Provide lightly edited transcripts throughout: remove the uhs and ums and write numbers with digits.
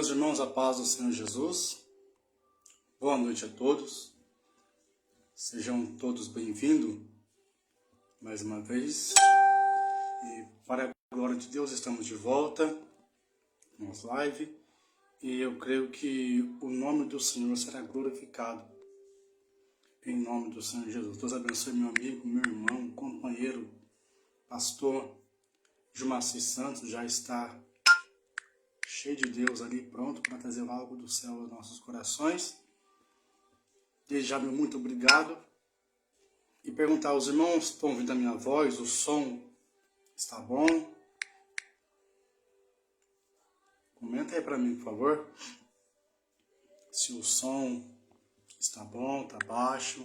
Meus irmãos, a paz do Senhor Jesus, boa noite a todos, sejam todos bem-vindos mais uma vez, e para a glória de Deus estamos de volta, nossa live, e eu creio que o nome do Senhor será glorificado, em nome do Senhor Jesus. Deus abençoe meu amigo, meu irmão, companheiro, pastor Jumaci Santos, já está cheio de Deus ali, pronto para trazer algo do céu aos nossos corações. Desde já, meu muito obrigado. E perguntar aos irmãos, estão ouvindo a minha voz? O som está bom? Comenta aí para mim, por favor. Se o som está bom, está baixo.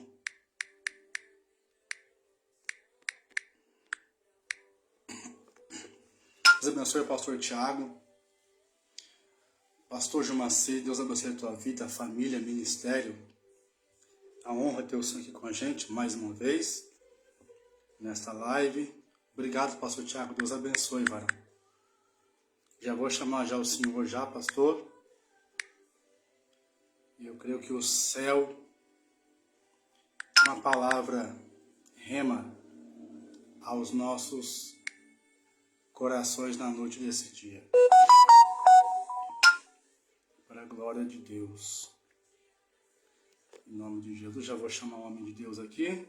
Deus abençoe o pastor Tiago. Pastor Jumaci, Deus abençoe a tua vida, a família, ministério. A honra ter o Senhor aqui com a gente mais uma vez, nesta live. Obrigado, pastor Tiago, Deus abençoe, varão. Já vou chamar já o Senhor já, pastor. E eu creio que o céu, uma palavra rema aos nossos corações na noite desse dia. Para a glória de Deus. Em nome de Jesus, já vou chamar o homem de Deus aqui.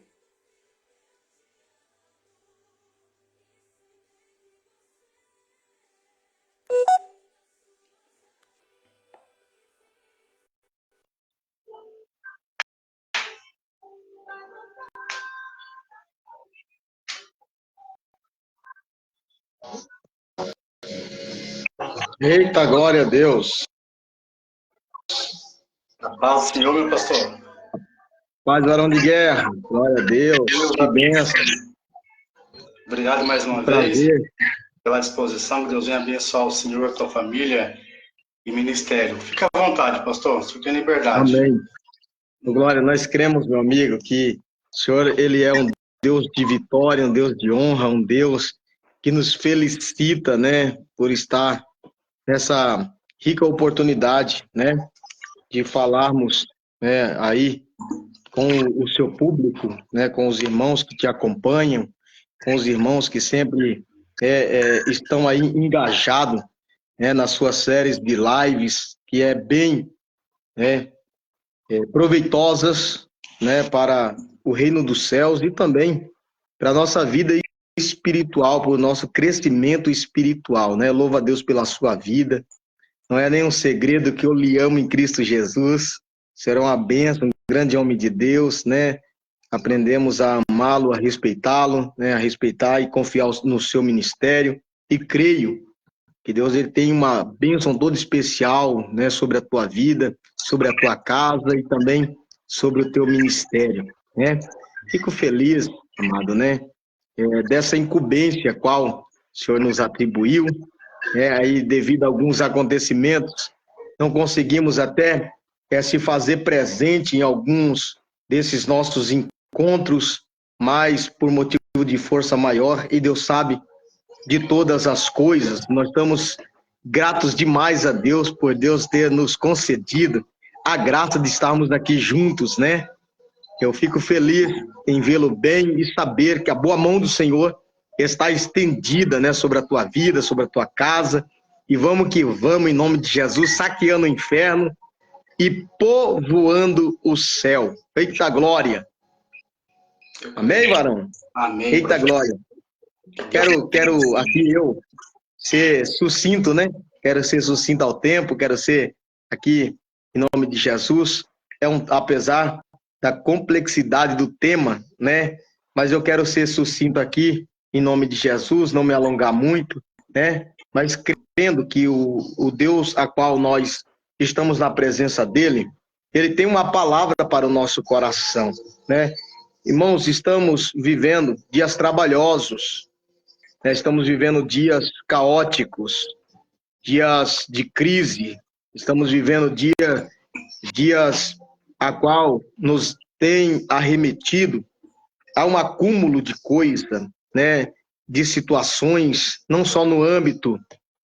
Eita, glória a Deus. A paz do Senhor, meu pastor. Paz, varão de guerra. Glória a Deus. Que bênção. Obrigado mais uma vez pela disposição. Que Deus venha abençoar o Senhor, a tua família e ministério. Fica à vontade, pastor. O senhor tem liberdade. Amém. Glória, nós cremos, meu amigo, que o Senhor, Ele é um Deus de vitória, um Deus de honra, um Deus que nos felicita, né, por estar nessa rica oportunidade, né, de falarmos, né, aí com o seu público, né, com os irmãos que te acompanham, com os irmãos que sempre estão aí engajados, né, nas suas séries de lives, que é bem proveitosas, né, para o reino dos céus e também para a nossa vida espiritual, para o nosso crescimento espiritual, né? Louva a Deus pela sua vida. Não é nenhum segredo que eu lhe amo em Cristo Jesus. Será uma bênção, um grande homem de Deus, né? Aprendemos a amá-lo, a respeitá-lo, né? A respeitar e confiar no seu ministério. E creio que Deus ele tem uma bênção toda especial, né? Sobre a tua vida, sobre a tua casa e também sobre o teu ministério, né? Fico feliz, amado, né? Dessa incumbência qual o Senhor nos atribuiu, aí devido a alguns acontecimentos, não conseguimos até se fazer presente em alguns desses nossos encontros, mas por motivo de força maior, e Deus sabe de todas as coisas, nós estamos gratos demais a Deus por Deus ter nos concedido a graça de estarmos aqui juntos, né? Eu fico feliz em vê-lo bem e saber que a boa mão do Senhor está estendida, né, sobre a tua vida, sobre a tua casa. E vamos que vamos, em nome de Jesus, saqueando o inferno e povoando o céu. Eita glória! Amém, varão? Amém. Eita glória! Quero aqui eu ser sucinto, né? Quero ser sucinto ao tempo, quero ser aqui, em nome de Jesus, apesar da complexidade do tema, né? Mas eu quero ser sucinto aqui, em nome de Jesus, não me alongar muito, né? Mas crendo que o Deus a qual nós estamos na presença dele, ele tem uma palavra para o nosso coração, né? Irmãos, estamos vivendo dias trabalhosos, né? Estamos vivendo dias caóticos, dias de crise, estamos vivendo dias a qual nos tem arremetido a um acúmulo de coisa, né, de situações, não só no âmbito,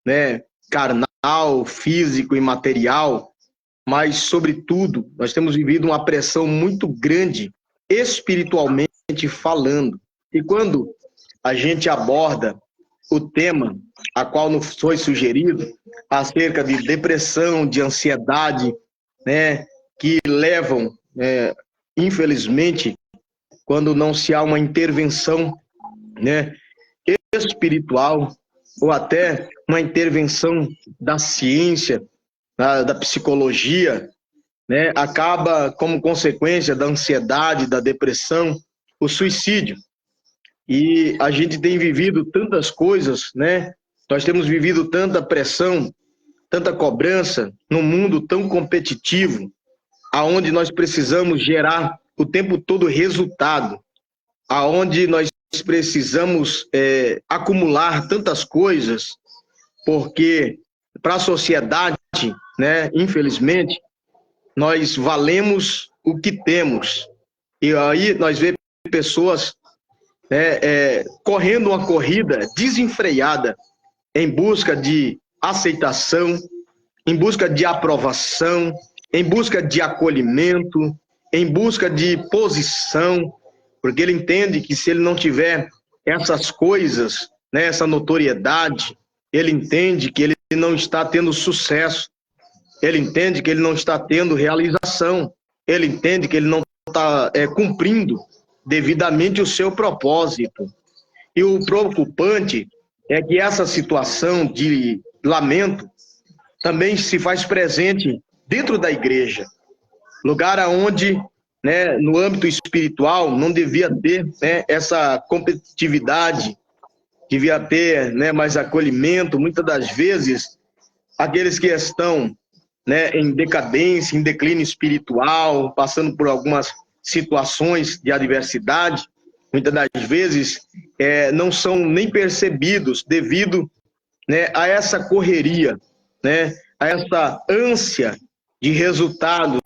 né, carnal, físico e material, mas, sobretudo, nós temos vivido uma pressão muito grande, espiritualmente falando. E quando a gente aborda o tema a qual nos foi sugerido, acerca de depressão, de ansiedade, né, que levam, infelizmente, quando não se há uma intervenção, né, espiritual, ou até uma intervenção da ciência, da psicologia, né, acaba como consequência da ansiedade, da depressão, o suicídio. E a gente tem vivido tantas coisas, né? Nós temos vivido tanta pressão, tanta cobrança num mundo tão competitivo, aonde nós precisamos gerar o tempo todo resultado, aonde nós precisamos acumular tantas coisas, porque para a sociedade, né, infelizmente, nós valemos o que temos. E aí nós vemos pessoas correndo uma corrida desenfreada em busca de aceitação, em busca de aprovação, em busca de acolhimento, em busca de posição, porque ele entende que se ele não tiver essas coisas, né, essa notoriedade, ele entende que ele não está tendo sucesso, ele entende que ele não está tendo realização, ele entende que ele não está cumprindo devidamente o seu propósito. E o preocupante é que essa situação de lamento também se faz presente dentro da igreja, lugar onde, né, no âmbito espiritual, não devia ter, né, essa competitividade, devia ter, né, mais acolhimento. Muitas das vezes, aqueles que estão, né, em decadência, em declínio espiritual, passando por algumas situações de adversidade, muitas das vezes não são nem percebidos devido, né, a essa correria, né, a essa ânsia de resultados,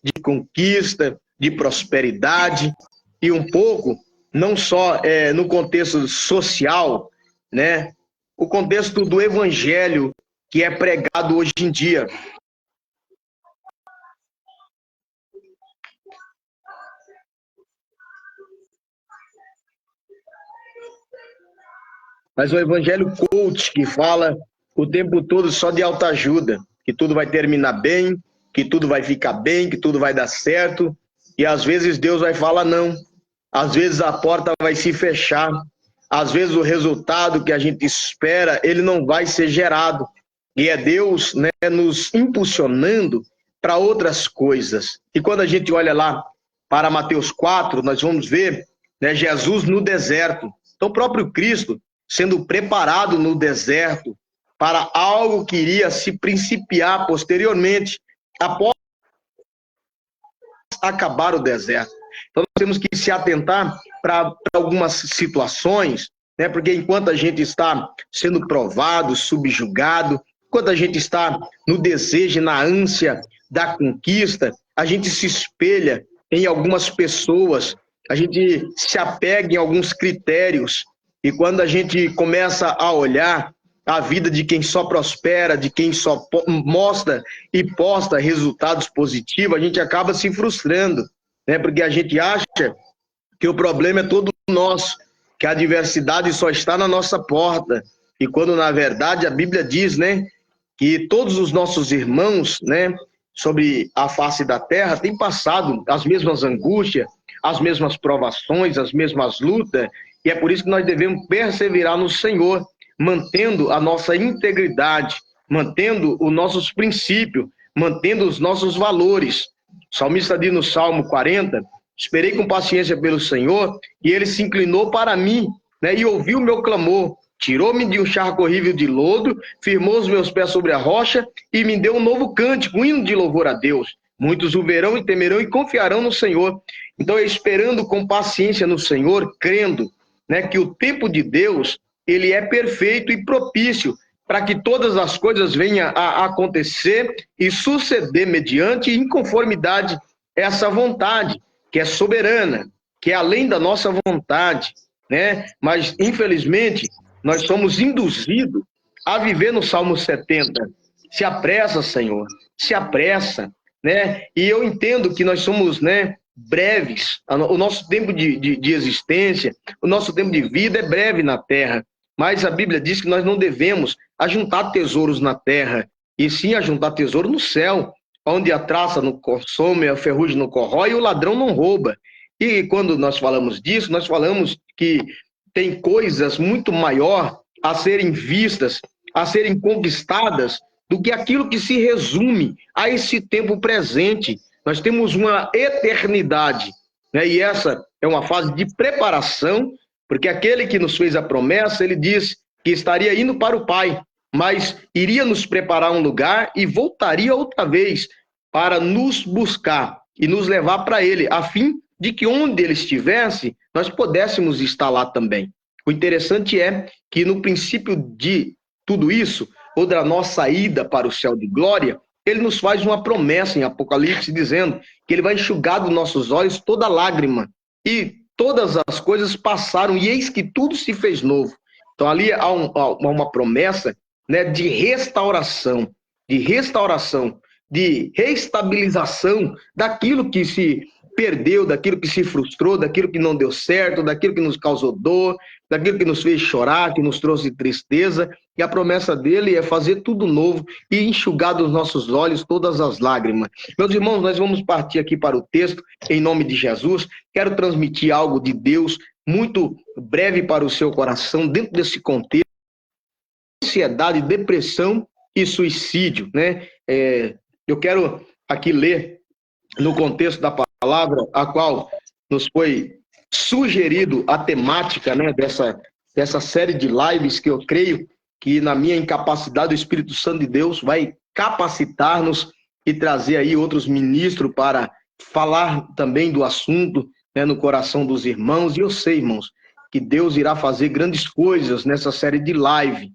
de conquista, de prosperidade, e um pouco, não só no contexto social, né, o contexto do evangelho que é pregado hoje em dia. Mas o evangelho coach, que fala o tempo todo só de autoajuda, que tudo vai terminar bem, que tudo vai ficar bem, que tudo vai dar certo, e às vezes Deus vai falar não, às vezes a porta vai se fechar, às vezes o resultado que a gente espera, ele não vai ser gerado, e é Deus, né, nos impulsionando para outras coisas. E quando a gente olha lá para Mateus 4, nós vamos ver, né, Jesus no deserto. Então o próprio Cristo sendo preparado no deserto para algo que iria se principiar posteriormente, após acabar o deserto. Então nós temos que se atentar para algumas situações, né? Porque enquanto a gente está sendo provado, subjugado, enquanto a gente está no desejo, na ânsia da conquista, a gente se espelha em algumas pessoas, a gente se apega em alguns critérios, e quando a gente começa a olhar a vida de quem só prospera, de quem só mostra e posta resultados positivos, a gente acaba se frustrando, né? Porque a gente acha que o problema é todo nosso, que a adversidade só está na nossa porta, e quando na verdade a Bíblia diz, né, que todos os nossos irmãos, né, sobre a face da terra têm passado as mesmas angústias, as mesmas provações, as mesmas lutas, e é por isso que nós devemos perseverar no Senhor, mantendo a nossa integridade, mantendo os nossos princípios, mantendo os nossos valores. O salmista diz no Salmo 40, esperei com paciência pelo Senhor, e ele se inclinou para mim, né, e ouviu o meu clamor, tirou-me de um charco horrível de lodo, firmou os meus pés sobre a rocha, e me deu um novo cântico, um hino de louvor a Deus. Muitos o verão e temerão e confiarão no Senhor. Então, esperando com paciência no Senhor, crendo, né, que o tempo de Deus, ele é perfeito e propício para que todas as coisas venham a acontecer e suceder mediante em conformidade essa vontade, que é soberana, que é além da nossa vontade, né? Mas, infelizmente, nós somos induzidos a viver no Salmo 70. Se apressa, Senhor, se apressa, né? E eu entendo que nós somos, né, breves. O nosso tempo de existência, o nosso tempo de vida é breve na terra. Mas a Bíblia diz que nós não devemos ajuntar tesouros na terra, e sim ajuntar tesouro no céu, onde a traça não consome, a ferrugem não corrói e o ladrão não rouba. E quando nós falamos disso, nós falamos que tem coisas muito maior a serem vistas, a serem conquistadas, do que aquilo que se resume a esse tempo presente. Nós temos uma eternidade, né? E essa é uma fase de preparação, porque aquele que nos fez a promessa, ele diz que estaria indo para o Pai, mas iria nos preparar um lugar e voltaria outra vez para nos buscar e nos levar para ele, a fim de que onde ele estivesse, nós pudéssemos estar lá também. O interessante é que no princípio de tudo isso, ou da nossa ida para o céu de glória, ele nos faz uma promessa em Apocalipse, dizendo que ele vai enxugar dos nossos olhos toda lágrima, e todas as coisas passaram, e eis que tudo se fez novo. Então ali há uma promessa, né, de restauração, de reestabilização daquilo que se perdeu, daquilo que se frustrou, daquilo que não deu certo, daquilo que nos causou dor, daquilo que nos fez chorar, que nos trouxe tristeza. E a promessa dele é fazer tudo novo e enxugar dos nossos olhos todas as lágrimas. Meus irmãos, nós vamos partir aqui para o texto, em nome de Jesus. Quero transmitir algo de Deus muito breve para o seu coração, dentro desse contexto: ansiedade, depressão e suicídio, né? Eu quero aqui ler no contexto da palavra, a qual nos foi sugerido a temática, né, dessa série de lives, que eu creio que na minha incapacidade o Espírito Santo de Deus vai capacitar-nos e trazer aí outros ministros para falar também do assunto, né, no coração dos irmãos. E eu sei, irmãos, que Deus irá fazer grandes coisas nessa série de live,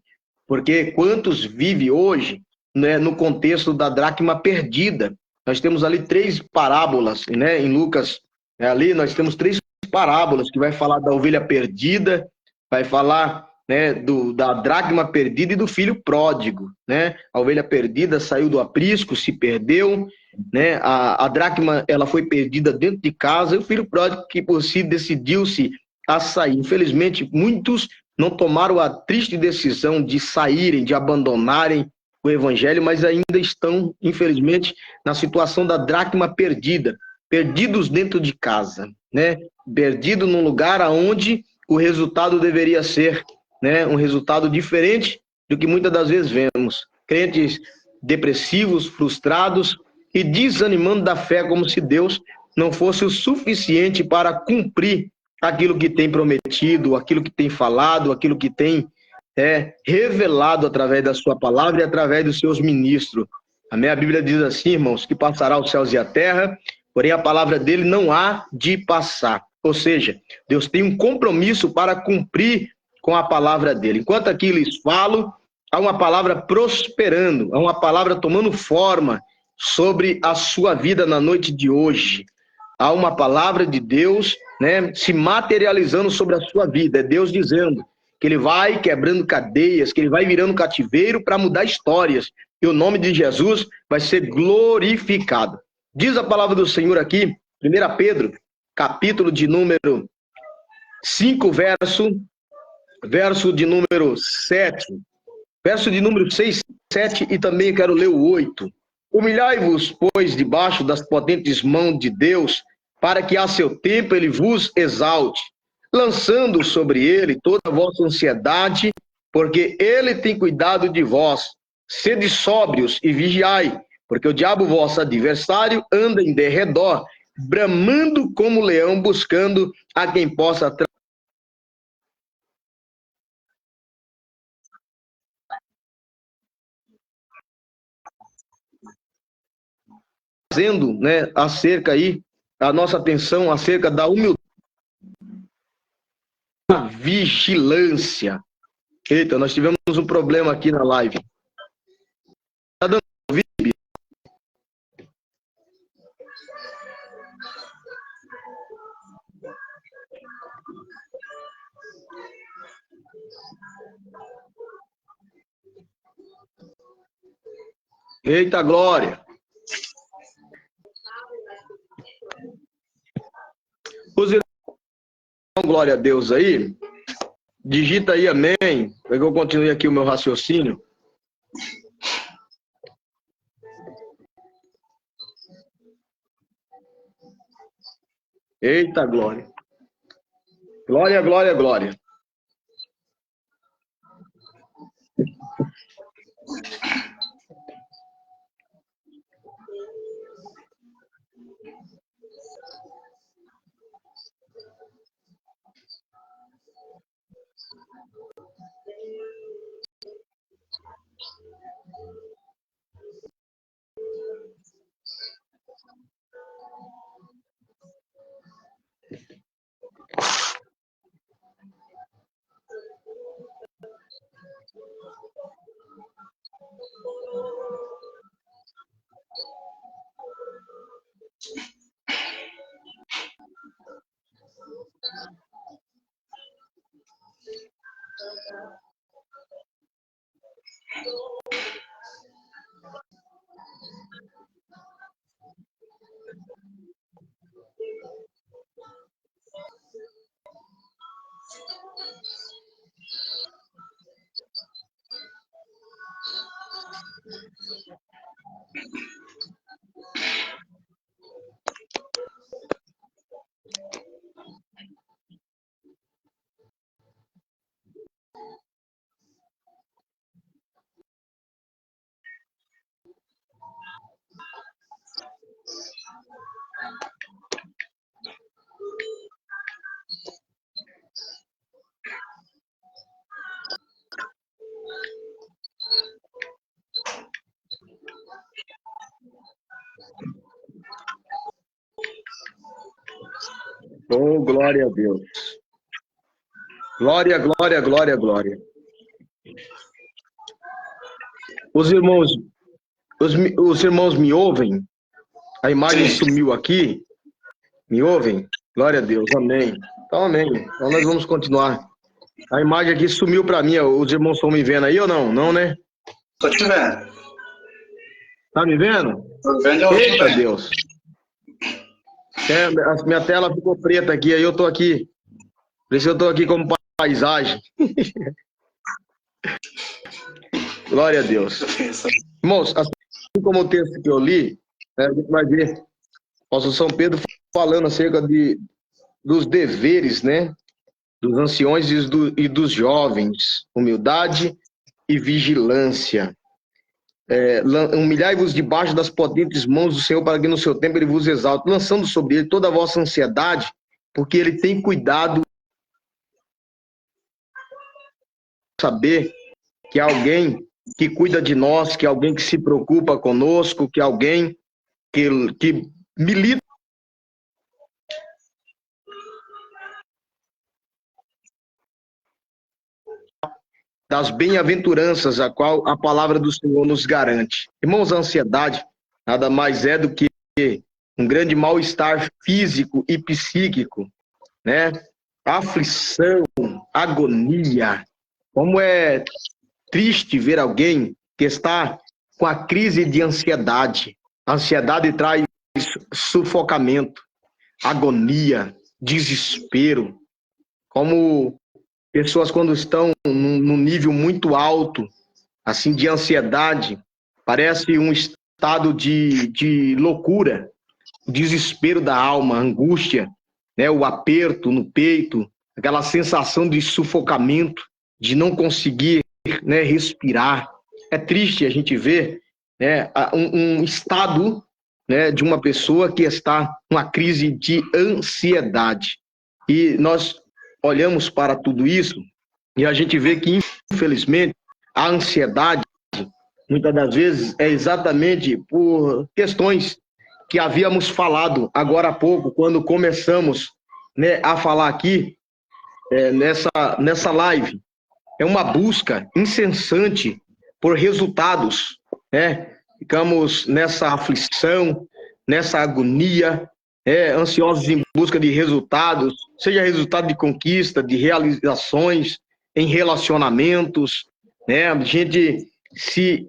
porque quantos vivem hoje, né, no contexto da dracma perdida? Nós temos ali 3 parábolas, né? Em Lucas, ali nós temos 3 parábolas que vai falar da ovelha perdida, vai falar, né, da dracma perdida e do filho pródigo, né? A ovelha perdida saiu do aprisco, se perdeu, né? A dracma, ela foi perdida dentro de casa, e o filho pródigo, que por si decidiu-se a sair. Infelizmente, muitos não tomaram a triste decisão de saírem, de abandonarem o evangelho, mas ainda estão, infelizmente, na situação da dracma perdida, perdidos dentro de casa, né? Perdido num lugar aonde o resultado deveria ser, né, um resultado diferente do que muitas das vezes vemos. Crentes depressivos, frustrados e desanimando da fé, como se Deus não fosse o suficiente para cumprir aquilo que tem prometido, aquilo que tem falado, aquilo que tem revelado através da sua palavra e através dos seus ministros. Amém? A Bíblia diz assim, irmãos, que passará os céus e a terra, porém a palavra dele não há de passar. Ou seja, Deus tem um compromisso para cumprir com a palavra dele. Enquanto aqui lhes falo, há uma palavra prosperando, há uma palavra tomando forma sobre a sua vida na noite de hoje. Há uma palavra de Deus, né, se materializando sobre a sua vida. É Deus dizendo que ele vai quebrando cadeias, que ele vai virando cativeiro para mudar histórias. E o nome de Jesus vai ser glorificado. Diz a palavra do Senhor aqui, 1 Pedro, capítulo de número 5, verso de número 7, verso de número 6, 7, e também quero ler o 8. Humilhai-vos, pois, debaixo das potentes mãos de Deus, para que a seu tempo ele vos exalte, lançando sobre ele toda a vossa ansiedade, porque ele tem cuidado de vós. Sede sóbrios e vigiai, porque o diabo, vosso adversário, anda em derredor, bramando como leão, buscando a quem possa trazendo, né, acerca aí, a nossa atenção acerca da humildade, vigilância. Eita, nós tivemos um problema aqui na live. Tá dando ouvido? Eita glória! Os irmãos, glória a Deus aí. Digita aí amém. Para que eu continue aqui o meu raciocínio. Eita glória! Glória, glória, glória. Oh, glória a Deus. Glória, glória, glória, glória. Os irmãos me ouvem? A imagem sumiu aqui? Me ouvem? Glória a Deus, amém. Então, amém. Então nós vamos continuar. A imagem aqui sumiu para mim. Os irmãos estão me vendo aí ou não? Não, né? Tô te vendo. Tá me vendo? Tô vendo e ouvindo. Eita Deus. A minha tela ficou preta aqui, aí eu tô aqui. Por isso eu tô aqui como paisagem. Glória a Deus. Irmãos, assim como o texto que eu li, a gente vai ver o apóstolo São Pedro falando acerca dos deveres, né? Dos anciões e dos jovens, humildade e vigilância. Humilhai-vos debaixo das potentes mãos do Senhor, para que no seu tempo ele vos exalte, lançando sobre ele toda a vossa ansiedade, porque ele tem cuidado de saber que alguém que cuida de nós, que alguém que se preocupa conosco, que alguém que milita das bem-aventuranças, a qual a palavra do Senhor nos garante. Irmãos, a ansiedade nada mais é do que um grande mal-estar físico e psíquico, né? Aflição, agonia. Como é triste ver alguém que está com a crise de ansiedade. A ansiedade traz sufocamento, agonia, desespero. Como pessoas quando estão num nível muito alto, assim, de ansiedade, parece um estado de loucura, desespero da alma, angústia, né, o aperto no peito, aquela sensação de sufocamento, de não conseguir, né, respirar. É triste a gente ver, né, um estado, né, de uma pessoa que está numa crise de ansiedade. E nós olhamos para tudo isso e a gente vê que, infelizmente, a ansiedade, muitas das vezes, é exatamente por questões que havíamos falado agora há pouco, quando começamos, né, a falar aqui, nessa live. É uma busca incessante por resultados, né? Ficamos nessa aflição, nessa agonia, ansiosos em busca de resultados, seja resultado de conquista, de realizações em relacionamentos, né? A gente se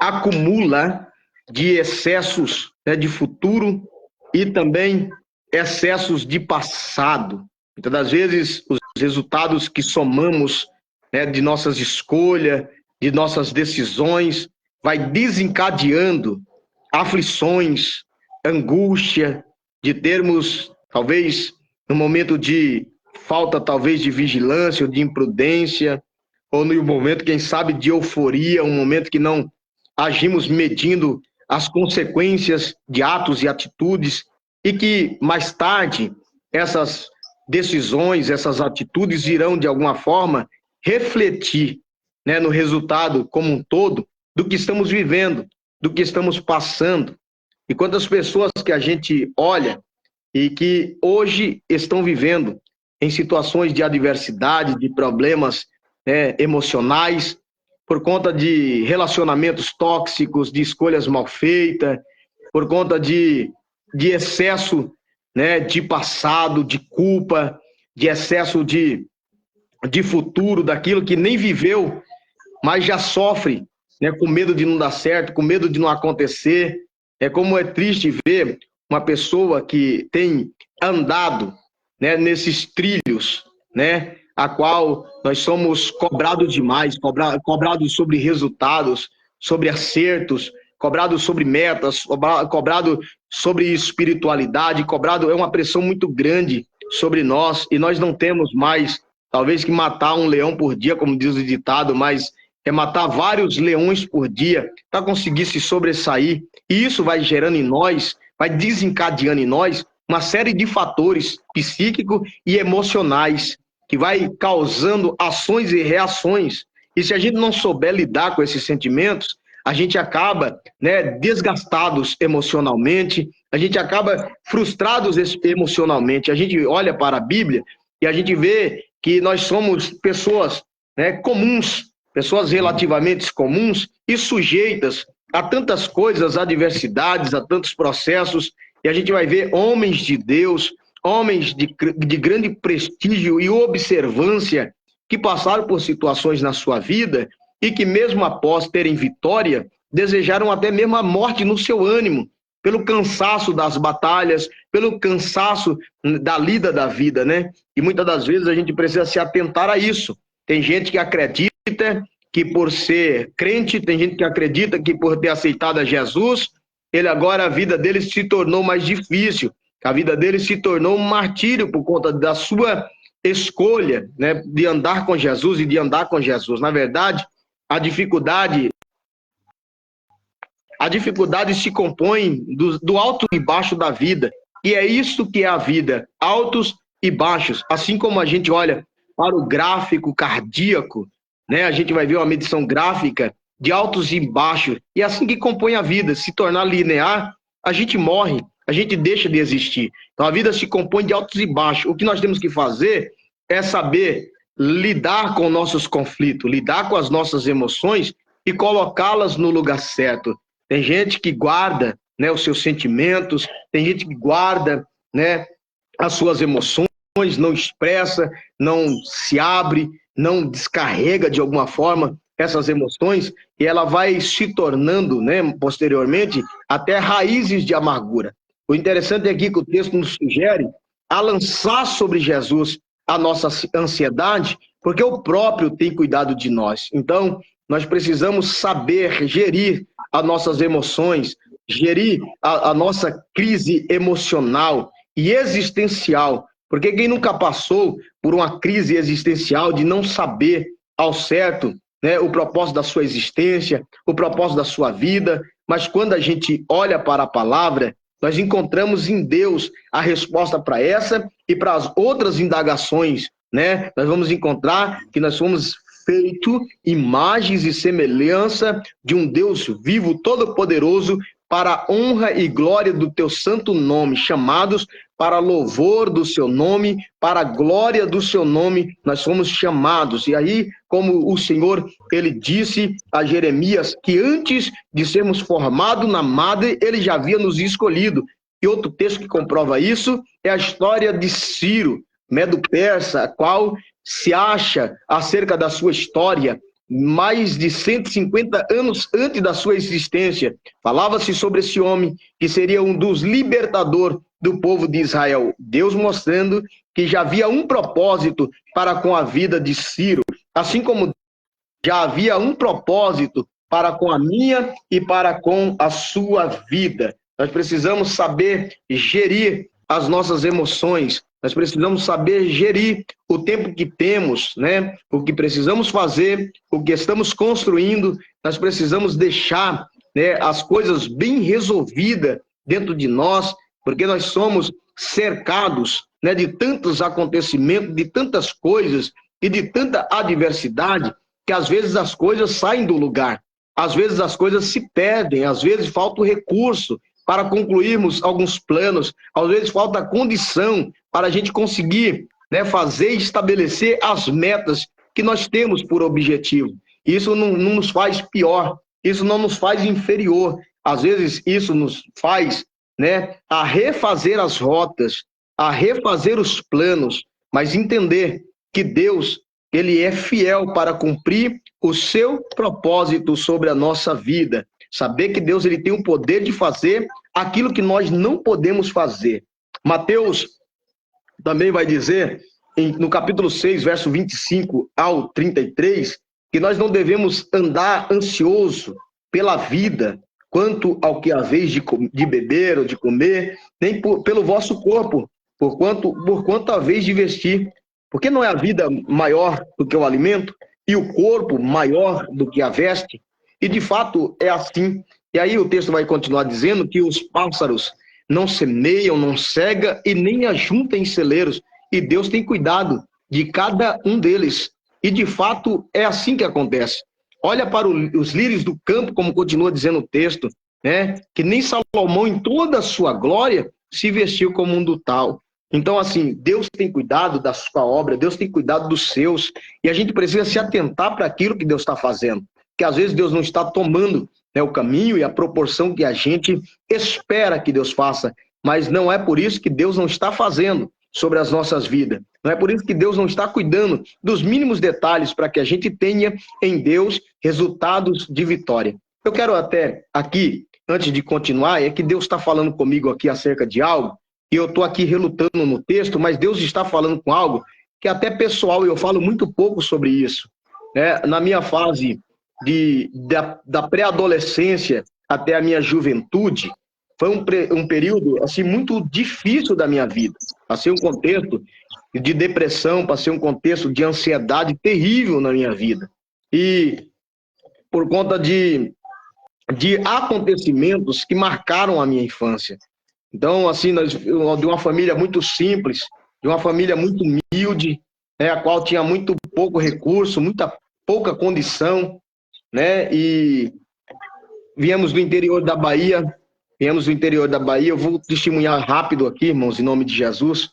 acumula de excessos, né, de futuro e também excessos de passado. Muitas das vezes, os resultados que somamos, né, de nossas escolhas, de nossas decisões, vai desencadeando aflições, angústia, de termos, talvez, no momento de falta, talvez, de vigilância ou de imprudência, ou no momento, quem sabe, de euforia, um momento que não agimos medindo as consequências de atos e atitudes, e que mais tarde essas decisões, essas atitudes irão, de alguma forma, refletir, né, no resultado como um todo do que estamos vivendo, do que estamos passando. E quantas pessoas que a gente olha e que hoje estão vivendo em situações de adversidade, de problemas, né, emocionais, por conta de relacionamentos tóxicos, de escolhas mal feitas, por conta de excesso, né, de passado, de culpa, de excesso de futuro, daquilo que nem viveu, mas já sofre, né, com medo de não dar certo, com medo de não acontecer. É como é triste ver uma pessoa que tem andado, né, nesses trilhos, né, a qual nós somos cobrados demais, cobrados sobre resultados, sobre acertos, cobrado sobre metas, cobrado sobre espiritualidade, cobrado, é uma pressão muito grande sobre nós, e nós não temos mais, talvez, que matar um leão por dia, como diz o ditado, mas é matar vários leões por dia para conseguir se sobressair, e isso vai gerando em nós, vai desencadeando em nós uma série de fatores psíquicos e emocionais que vai causando ações e reações. E se a gente não souber lidar com esses sentimentos, a gente acaba, né, desgastados emocionalmente, a gente acaba frustrados emocionalmente. A gente olha para a Bíblia e a gente vê que nós somos pessoas, né, comuns, pessoas relativamente comuns e sujeitas a tantas coisas, adversidades, a tantos processos, e a gente vai ver homens de Deus, homens de grande prestígio e observância que passaram por situações na sua vida e que mesmo após terem vitória, desejaram até mesmo a morte no seu ânimo, pelo cansaço das batalhas, pelo cansaço da lida da vida, né? E muitas das vezes a gente precisa se atentar a isso. Tem gente que acredita que por ser crente, tem gente que acredita que por ter aceitado a Jesus, ele agora, a vida dele se tornou mais difícil, a vida dele se tornou um martírio por conta da sua escolha, né, de andar com Jesus e de andar com Jesus. Na verdade, a dificuldade se compõe do alto e baixo da vida, e é isso que é a vida, altos e baixos. Assim como a gente olha para o gráfico cardíaco, né, a gente vai ver uma medição gráfica de altos e baixos, e assim que compõe a vida, se tornar linear, a gente morre, a gente deixa de existir. Então a vida se compõe de altos e baixos. O que nós temos que fazer é saber lidar com nossos conflitos, lidar com as nossas emoções e colocá-las no lugar certo. Tem gente que guarda, né, os seus sentimentos, tem gente que guarda, né, as suas emoções, não expressa, não se abre, não descarrega de alguma forma essas emoções, e ela vai se tornando, né, posteriormente, até raízes de amargura. O interessante aqui que o texto nos sugere a lançar sobre Jesus a nossa ansiedade, porque o próprio tem cuidado de nós. Então, nós precisamos saber gerir as nossas emoções, gerir a nossa crise emocional e existencial, porque quem nunca passou por uma crise existencial de não saber ao certo, né, o propósito da sua existência, o propósito da sua vida, mas quando a gente olha para a palavra, nós encontramos em Deus a resposta para essa e para as outras indagações, né? Nós vamos encontrar que nós somos feitos imagens e semelhança de um Deus vivo, todo-poderoso, para a honra e glória do teu santo nome, chamados para louvor do seu nome, para a glória do seu nome, nós fomos chamados. E aí, como o Senhor, ele disse a Jeremias, que antes de sermos formados na madre, ele já havia nos escolhido. E outro texto que comprova isso é a história de Ciro, Medo-Persa, a qual se acha acerca da sua história, mais de 150 anos antes da sua existência, falava-se sobre esse homem que seria um dos libertadores do povo de Israel. Deus mostrando que já havia um propósito para com a vida de Ciro, assim como já havia um propósito para com a minha e para com a sua vida. Nós precisamos saber gerir as nossas emoções, nós precisamos saber gerir o tempo que temos, né? O que precisamos fazer, o que estamos construindo, nós precisamos deixar, né, as coisas bem resolvidas dentro de nós, porque nós somos cercados, né, de tantos acontecimentos, de tantas coisas e de tanta adversidade, que às vezes as coisas saem do lugar, às vezes as coisas se perdem, às vezes falta o recurso para concluirmos alguns planos, às vezes falta a condição para a gente conseguir, né, fazer e estabelecer as metas que nós temos por objetivo. Isso não nos faz pior, isso não nos faz inferior, às vezes isso nos faz, né, a refazer as rotas, a refazer os planos, mas entender que Deus, ele é fiel para cumprir o seu propósito sobre a nossa vida. Saber que Deus, ele tem o poder de fazer aquilo que nós não podemos fazer. Mateus também vai dizer, no capítulo 6, verso 25 ao 33, que nós não devemos andar ansioso pela vida, quanto ao que haveis de beber ou de comer, nem pelo vosso corpo, por quanto haveis de vestir. Porque não é a vida maior do que o alimento e o corpo maior do que a veste? E de fato é assim. E aí o texto vai continuar dizendo que os pássaros não semeiam, não cegam e nem ajuntam em celeiros. E Deus tem cuidado de cada um deles. E de fato é assim que acontece. Olha para os lírios do campo, como continua dizendo o texto, né? Que nem Salomão em toda a sua glória se vestiu como um do tal. Então, assim, Deus tem cuidado da sua obra, Deus tem cuidado dos seus, e a gente precisa se atentar para aquilo que Deus está fazendo, que às vezes Deus não está tomando, né, o caminho e a proporção que a gente espera que Deus faça, mas não é por isso que Deus não está fazendo sobre as nossas vidas, não é por isso que Deus não está cuidando dos mínimos detalhes para que a gente tenha em Deus resultados de vitória. Eu quero até aqui, antes de continuar, é que Deus está falando comigo aqui acerca de algo, e eu estou aqui relutando no texto, mas Deus está falando com algo que até pessoal, eu falo muito pouco sobre isso, né? Na minha fase da pré-adolescência até a minha juventude, foi um período assim, muito difícil da minha vida. Passei um contexto de depressão, passei um contexto de ansiedade terrível na minha vida. E por conta de acontecimentos que marcaram a minha infância. Então, assim, de uma família muito simples, de uma família muito humilde, né, a qual tinha muito pouco recurso, muita pouca condição, né, e viemos do interior da Bahia, eu vou testemunhar rápido aqui, irmãos, em nome de Jesus.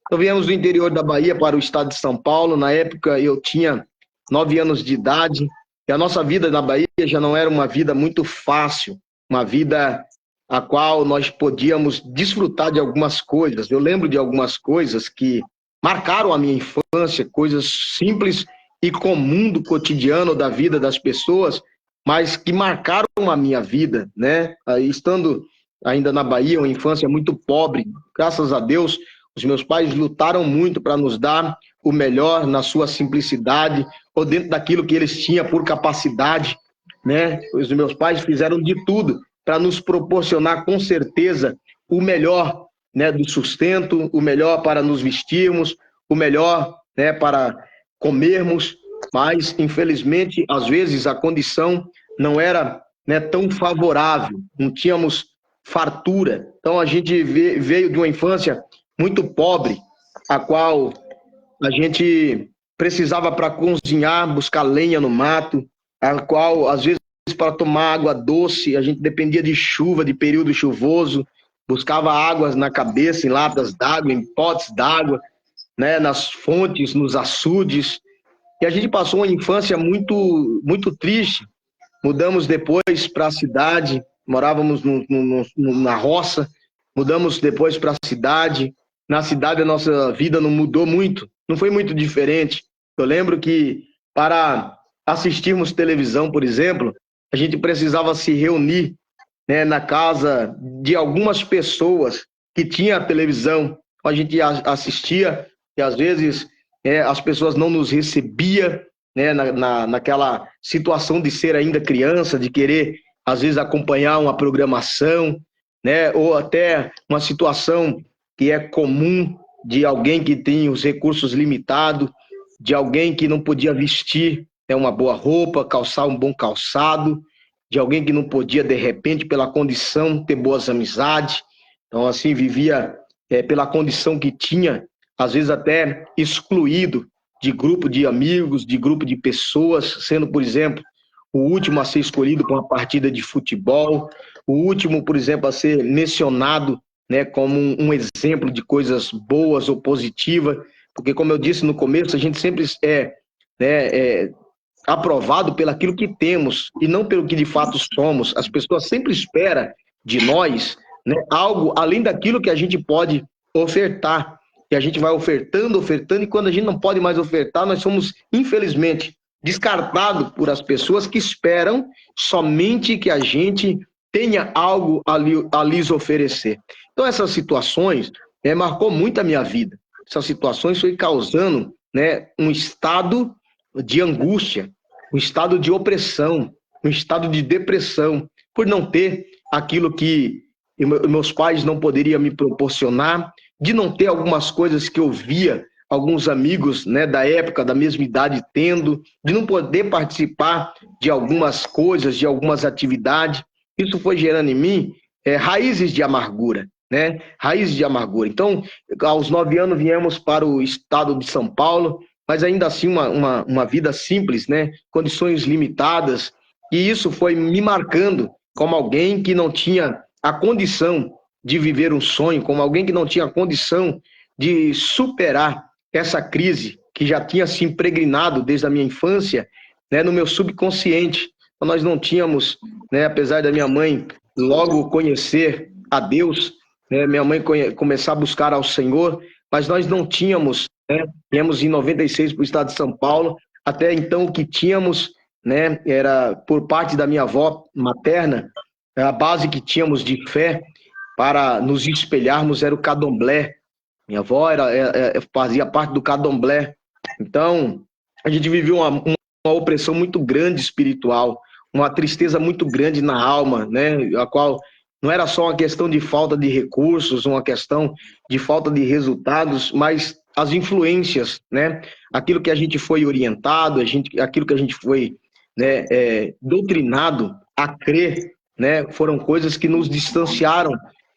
Então, viemos do interior da Bahia para o estado de São Paulo, na época eu tinha 9 anos de idade, e a nossa vida na Bahia já não era uma vida muito fácil, uma vida a qual nós podíamos desfrutar de algumas coisas. Eu lembro de algumas coisas que marcaram a minha infância, coisas simples e comum do cotidiano da vida das pessoas, mas que marcaram a minha vida, né? Estando ainda na Bahia, uma infância muito pobre, graças a Deus, os meus pais lutaram muito para nos dar o melhor na sua simplicidade, ou dentro daquilo que eles tinham por capacidade, né? Os meus pais fizeram de tudo para nos proporcionar, com certeza, o melhor, né, do sustento, o melhor para nos vestirmos, o melhor, né, para comermos, mas, infelizmente, às vezes a condição não era, né, tão favorável, não tínhamos fartura. Então, a gente veio de uma infância muito pobre, a qual a gente precisava, para cozinhar, buscar lenha no mato, a qual, às vezes, para tomar água doce, a gente dependia de chuva, de período chuvoso, buscava águas na cabeça, em latas d'água, em potes d'água, né, nas fontes, nos açudes. E a gente passou uma infância muito, muito triste. Mudamos depois para a cidade, morávamos na roça, mudamos depois para a cidade. Na cidade a nossa vida não mudou muito, não foi muito diferente. Eu lembro que para assistirmos televisão, por exemplo, a gente precisava se reunir, né, na casa de algumas pessoas que tinha a televisão. A gente assistia e às vezes as pessoas não nos recebiam, né, naquela situação de ser ainda criança, de querer às vezes acompanhar uma programação, né, ou até uma situação que é comum de alguém que tem os recursos limitados, de alguém que não podia vestir uma boa roupa, calçar um bom calçado, de alguém que não podia, de repente, pela condição, ter boas amizades. Então, assim, vivia pela condição que tinha, às vezes até excluído de grupo de amigos, de grupo de pessoas, sendo, por exemplo, o último a ser escolhido para uma partida de futebol, o último, por exemplo, a ser mencionado, né, como um exemplo de coisas boas ou positivas, porque, como eu disse no começo, a gente sempre aprovado pelo aquilo que temos e não pelo que de fato somos. As pessoas sempre esperam de nós, né, algo além daquilo que a gente pode ofertar. E a gente vai ofertando, e quando a gente não pode mais ofertar, nós somos, infelizmente, descartados por as pessoas que esperam somente que a gente tenha algo a lhes oferecer. Então, essas situações marcou muito a minha vida. Essas situações foi causando, né, um estado de angústia, um estado de opressão, um estado de depressão, por não ter aquilo que meus pais não poderiam me proporcionar, de não ter algumas coisas que eu via alguns amigos, né, da época, da mesma idade tendo, de não poder participar de algumas coisas, de algumas atividades. Isso foi gerando em mim raízes de amargura, né? Raízes de amargura. Então, aos 9 anos viemos para o estado de São Paulo, mas ainda assim uma vida simples, né? Condições limitadas, e isso foi me marcando como alguém que não tinha a condição de viver um sonho, como alguém que não tinha a condição de superar essa crise que já tinha se impregnado desde a minha infância, né, no meu subconsciente. Então, nós não tínhamos, né, apesar da minha mãe logo conhecer a Deus, né, minha mãe começar a buscar ao Senhor, mas nós não tínhamos, né, viemos em 96 para o estado de São Paulo, até então o que tínhamos, né, era por parte da minha avó materna, a base que tínhamos de fé para nos espelharmos era o candomblé. Minha avó fazia parte do candomblé. Então, a gente viveu uma opressão muito grande espiritual, uma tristeza muito grande na alma, né, a qual não era só uma questão de falta de recursos, uma questão de falta de resultados, mas as influências, né, aquilo que a gente foi orientado, aquilo que a gente foi, né, doutrinado a crer, né, foram coisas que nos distanciaram,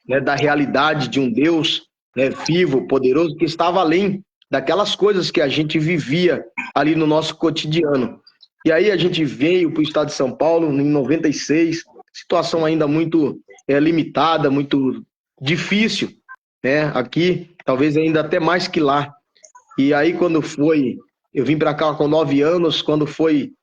né, da realidade de um Deus, né, vivo, poderoso, que estava além daquelas coisas que a gente vivia ali no nosso cotidiano. E aí a gente veio para o estado de São Paulo em 96, situação ainda muito limitada, muito difícil, né? Aqui, talvez ainda até mais que lá. E aí quando foi, eu vim para cá com 9 anos, quando foi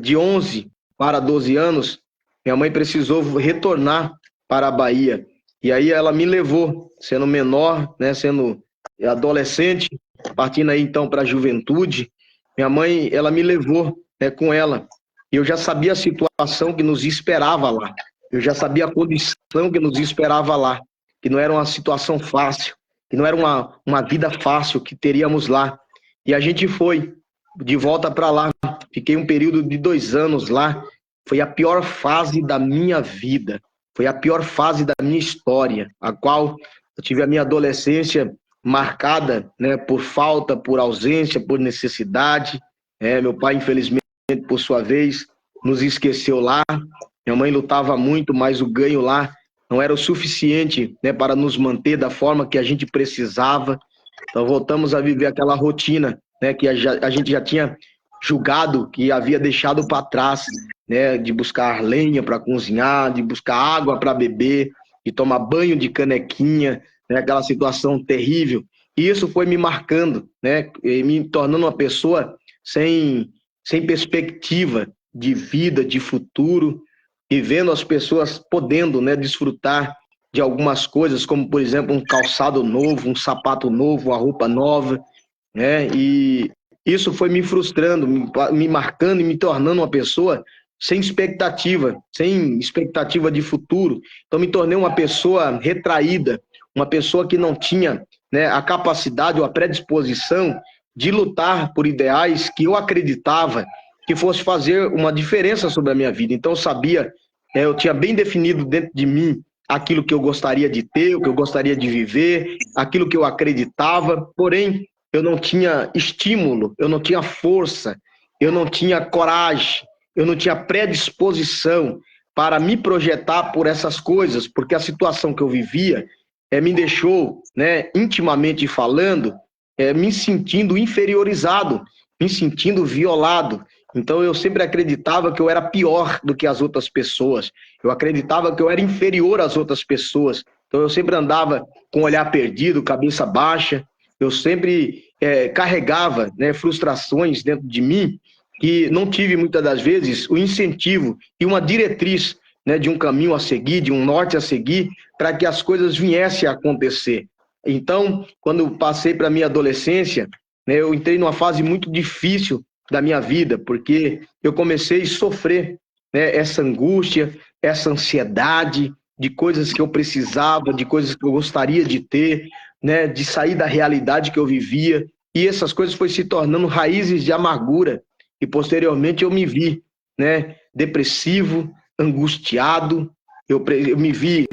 de 11 para 12 anos, minha mãe precisou retornar para a Bahia. E aí ela me levou, sendo menor, né, sendo adolescente, partindo aí então para a juventude. Minha mãe, ela me levou, né, com ela. E eu já sabia a situação que nos esperava lá. Eu já sabia a condição que nos esperava lá. Que não era uma situação fácil, que não era uma vida fácil que teríamos lá. E a gente foi de volta para lá. Fiquei um período de 2 anos lá. Foi a pior fase da minha vida. Foi a pior fase da minha história, a qual eu tive a minha adolescência marcada, né, por falta, por ausência, por necessidade. Meu pai, infelizmente, por sua vez, nos esqueceu lá. Minha mãe lutava muito, mas o ganho lá não era o suficiente, né, para nos manter da forma que a gente precisava. Então voltamos a viver aquela rotina, né, que a gente já tinha julgado que havia deixado para trás, né, de buscar lenha para cozinhar, de buscar água para beber, de tomar banho de canequinha, né, aquela situação terrível. E isso foi me marcando, né, e me tornando uma pessoa sem perspectiva de vida, de futuro, e vendo as pessoas podendo, né, desfrutar de algumas coisas, como, por exemplo, um calçado novo, um sapato novo, uma roupa nova, né, e isso foi me frustrando, me marcando e me tornando uma pessoa sem expectativa de futuro. Então, me tornei uma pessoa retraída, uma pessoa que não tinha, né, a capacidade ou a predisposição de lutar por ideais que eu acreditava que fosse fazer uma diferença sobre a minha vida. Então, eu sabia, eu tinha bem definido dentro de mim aquilo que eu gostaria de ter, o que eu gostaria de viver, aquilo que eu acreditava, porém, eu não tinha estímulo, eu não tinha força, eu não tinha coragem, eu não tinha predisposição para me projetar por essas coisas, porque a situação que eu vivia me deixou, né, intimamente falando, me sentindo inferiorizado, me sentindo violado. Então eu sempre acreditava que eu era pior do que as outras pessoas, eu acreditava que eu era inferior às outras pessoas. Então eu sempre andava com o olhar perdido, cabeça baixa, eu sempre carregava, né, frustrações dentro de mim, que não tive muitas das vezes o incentivo e uma diretriz, né, de um caminho a seguir, de um norte a seguir, para que as coisas viessem a acontecer. Então, quando passei para a minha adolescência, né, eu entrei numa fase muito difícil da minha vida, porque eu comecei a sofrer, né, essa angústia, essa ansiedade de coisas que eu precisava, de coisas que eu gostaria de ter, né, de sair da realidade que eu vivia, e essas coisas foram se tornando raízes de amargura, e posteriormente eu me vi, né, depressivo, angustiado, eu me vi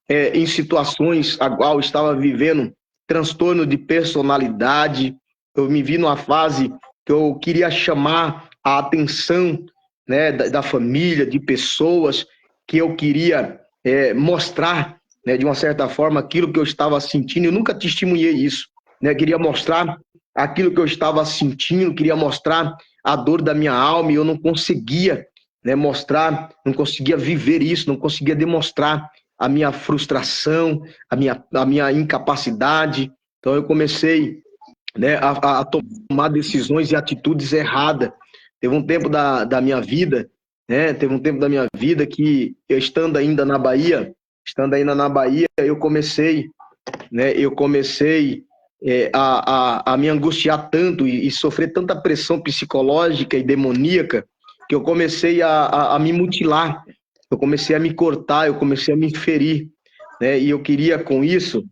em situações a qual eu estava vivendo transtorno de personalidade, eu me vi numa fase que eu queria chamar a atenção, né, da família, de pessoas, que eu queria mostrar, né, de uma certa forma, aquilo que eu estava sentindo. Eu nunca testemunhei isso, né? Eu queria mostrar aquilo que eu estava sentindo, queria mostrar a dor da minha alma, e eu não conseguia, né, mostrar, não conseguia viver isso, não conseguia demonstrar a minha frustração, a minha incapacidade. Então eu comecei, né, a tomar decisões e atitudes erradas. Teve um tempo da minha vida, né, teve um tempo da minha vida que eu estando ainda na Bahia, eu comecei, né, a me angustiar tanto e sofrer tanta pressão psicológica e demoníaca, que eu comecei a me mutilar, eu comecei a me cortar, eu comecei a me ferir, né? E eu queria com isso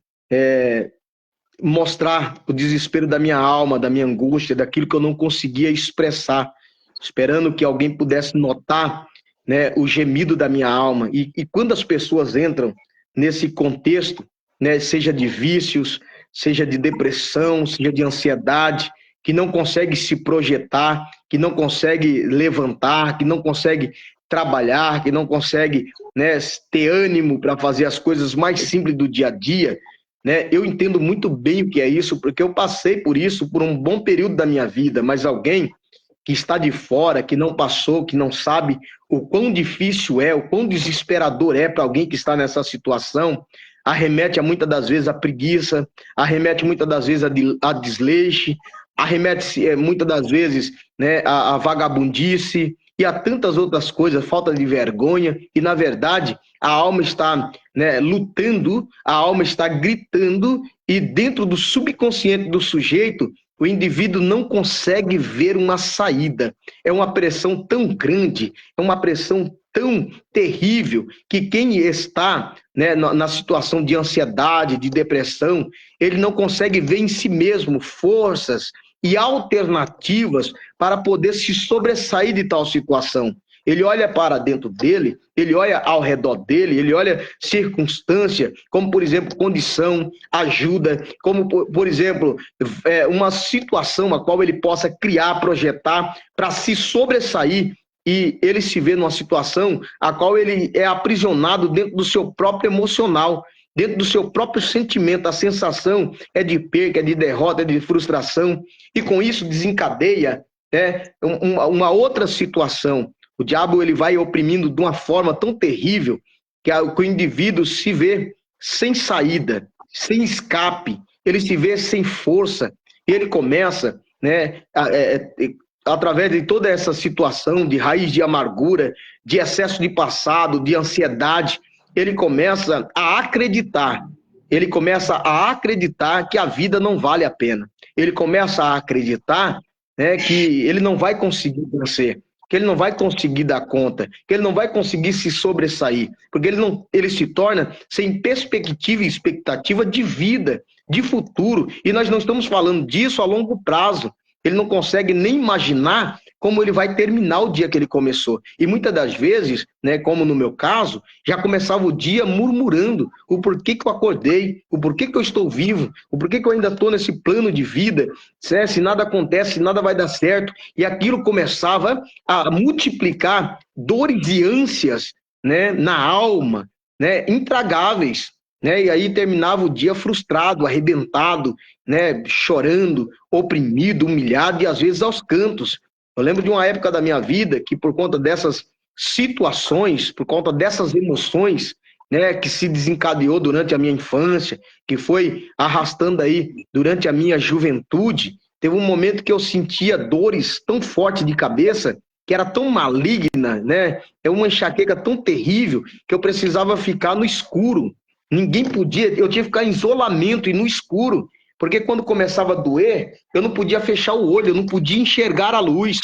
mostrar o desespero da minha alma, da minha angústia, daquilo que eu não conseguia expressar, esperando que alguém pudesse notar, né, o gemido da minha alma. E quando as pessoas entram nesse contexto, né, seja de vícios, seja de depressão, seja de ansiedade, que não consegue se projetar, que não consegue levantar, que não consegue trabalhar, que não consegue, né, ter ânimo para fazer as coisas mais simples do dia a dia, né? Eu entendo muito bem o que é isso, porque eu passei por isso por um bom período da minha vida, mas alguém que está de fora, que não passou, que não sabe o quão difícil é, o quão desesperador é para alguém que está nessa situação, arremete muitas das vezes à preguiça, arremete muitas das vezes a desleixo, arremete muitas das vezes, né, a vagabundice e a tantas outras coisas, falta de vergonha, e na verdade a alma está, né, lutando, a alma está gritando, e dentro do subconsciente do sujeito, o indivíduo não consegue ver uma saída. É uma pressão tão grande, é uma pressão tão terrível, que quem está, né, na situação de ansiedade, de depressão, ele não consegue ver em si mesmo forças e alternativas para poder se sobressair de tal situação. Ele olha para dentro dele, ele olha ao redor dele, ele olha circunstância, como, por exemplo, condição, ajuda, como, por exemplo, uma situação a qual ele possa criar, projetar, para se sobressair, e ele se vê numa situação a qual ele é aprisionado dentro do seu próprio emocional, dentro do seu próprio sentimento. A sensação é de perca, é de derrota, é de frustração, e com isso desencadeia, né, uma outra situação. O diabo, ele vai oprimindo de uma forma tão terrível que o indivíduo se vê sem saída, sem escape, ele se vê sem força, e ele começa, né, através de toda essa situação de raiz de amargura, de excesso de passado, de ansiedade, ele começa a acreditar que a vida não vale a pena. Ele começa a acreditar né, que ele não vai conseguir vencer, que ele não vai conseguir dar conta, que ele não vai conseguir se sobressair, porque ele se torna sem perspectiva e expectativa de vida, de futuro, e nós não estamos falando disso a longo prazo. Ele não consegue nem imaginar como ele vai terminar o dia que ele começou. E muitas das vezes, né, como no meu caso, já começava o dia murmurando o porquê que eu acordei, o porquê que eu estou vivo, o porquê que eu ainda estou nesse plano de vida, se nada acontece, se nada vai dar certo. E aquilo começava a multiplicar dores e ânsias, né, na alma, né, intragáveis. Né? E aí terminava o dia frustrado, arrebentado, né, chorando, oprimido, humilhado e às vezes aos cantos. Eu lembro de uma época da minha vida que por conta dessas situações, por conta dessas emoções, né, que se desencadeou durante a minha infância, que foi arrastando aí durante a minha juventude, teve um momento que eu sentia dores tão fortes de cabeça, que era tão maligna, né? É uma enxaqueca tão terrível que eu precisava ficar no escuro. Ninguém podia, eu tinha que ficar em isolamento e no escuro, porque quando começava a doer, eu não podia fechar o olho, eu não podia enxergar a luz,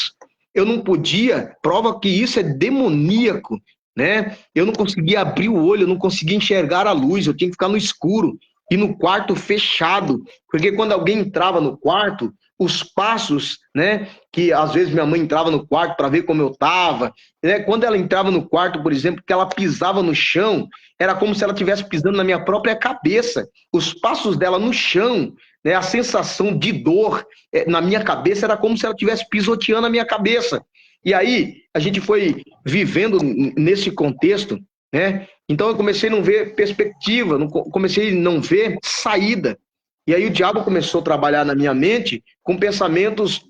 eu não podia, prova que isso é demoníaco, né? Eu não conseguia abrir o olho, eu não conseguia enxergar a luz, eu tinha que ficar no escuro e no quarto fechado, porque quando alguém entrava no quarto, os passos, né, que às vezes minha mãe entrava no quarto para ver como eu estava, né, quando ela entrava no quarto, por exemplo, que ela pisava no chão, era como se ela estivesse pisando na minha própria cabeça. Os passos dela no chão, né, a sensação de dor na minha cabeça era como se ela estivesse pisoteando a minha cabeça. E aí a gente foi vivendo nesse contexto, né? Então eu comecei a não ver perspectiva, comecei a não ver saída. E aí o diabo começou a trabalhar na minha mente com pensamentos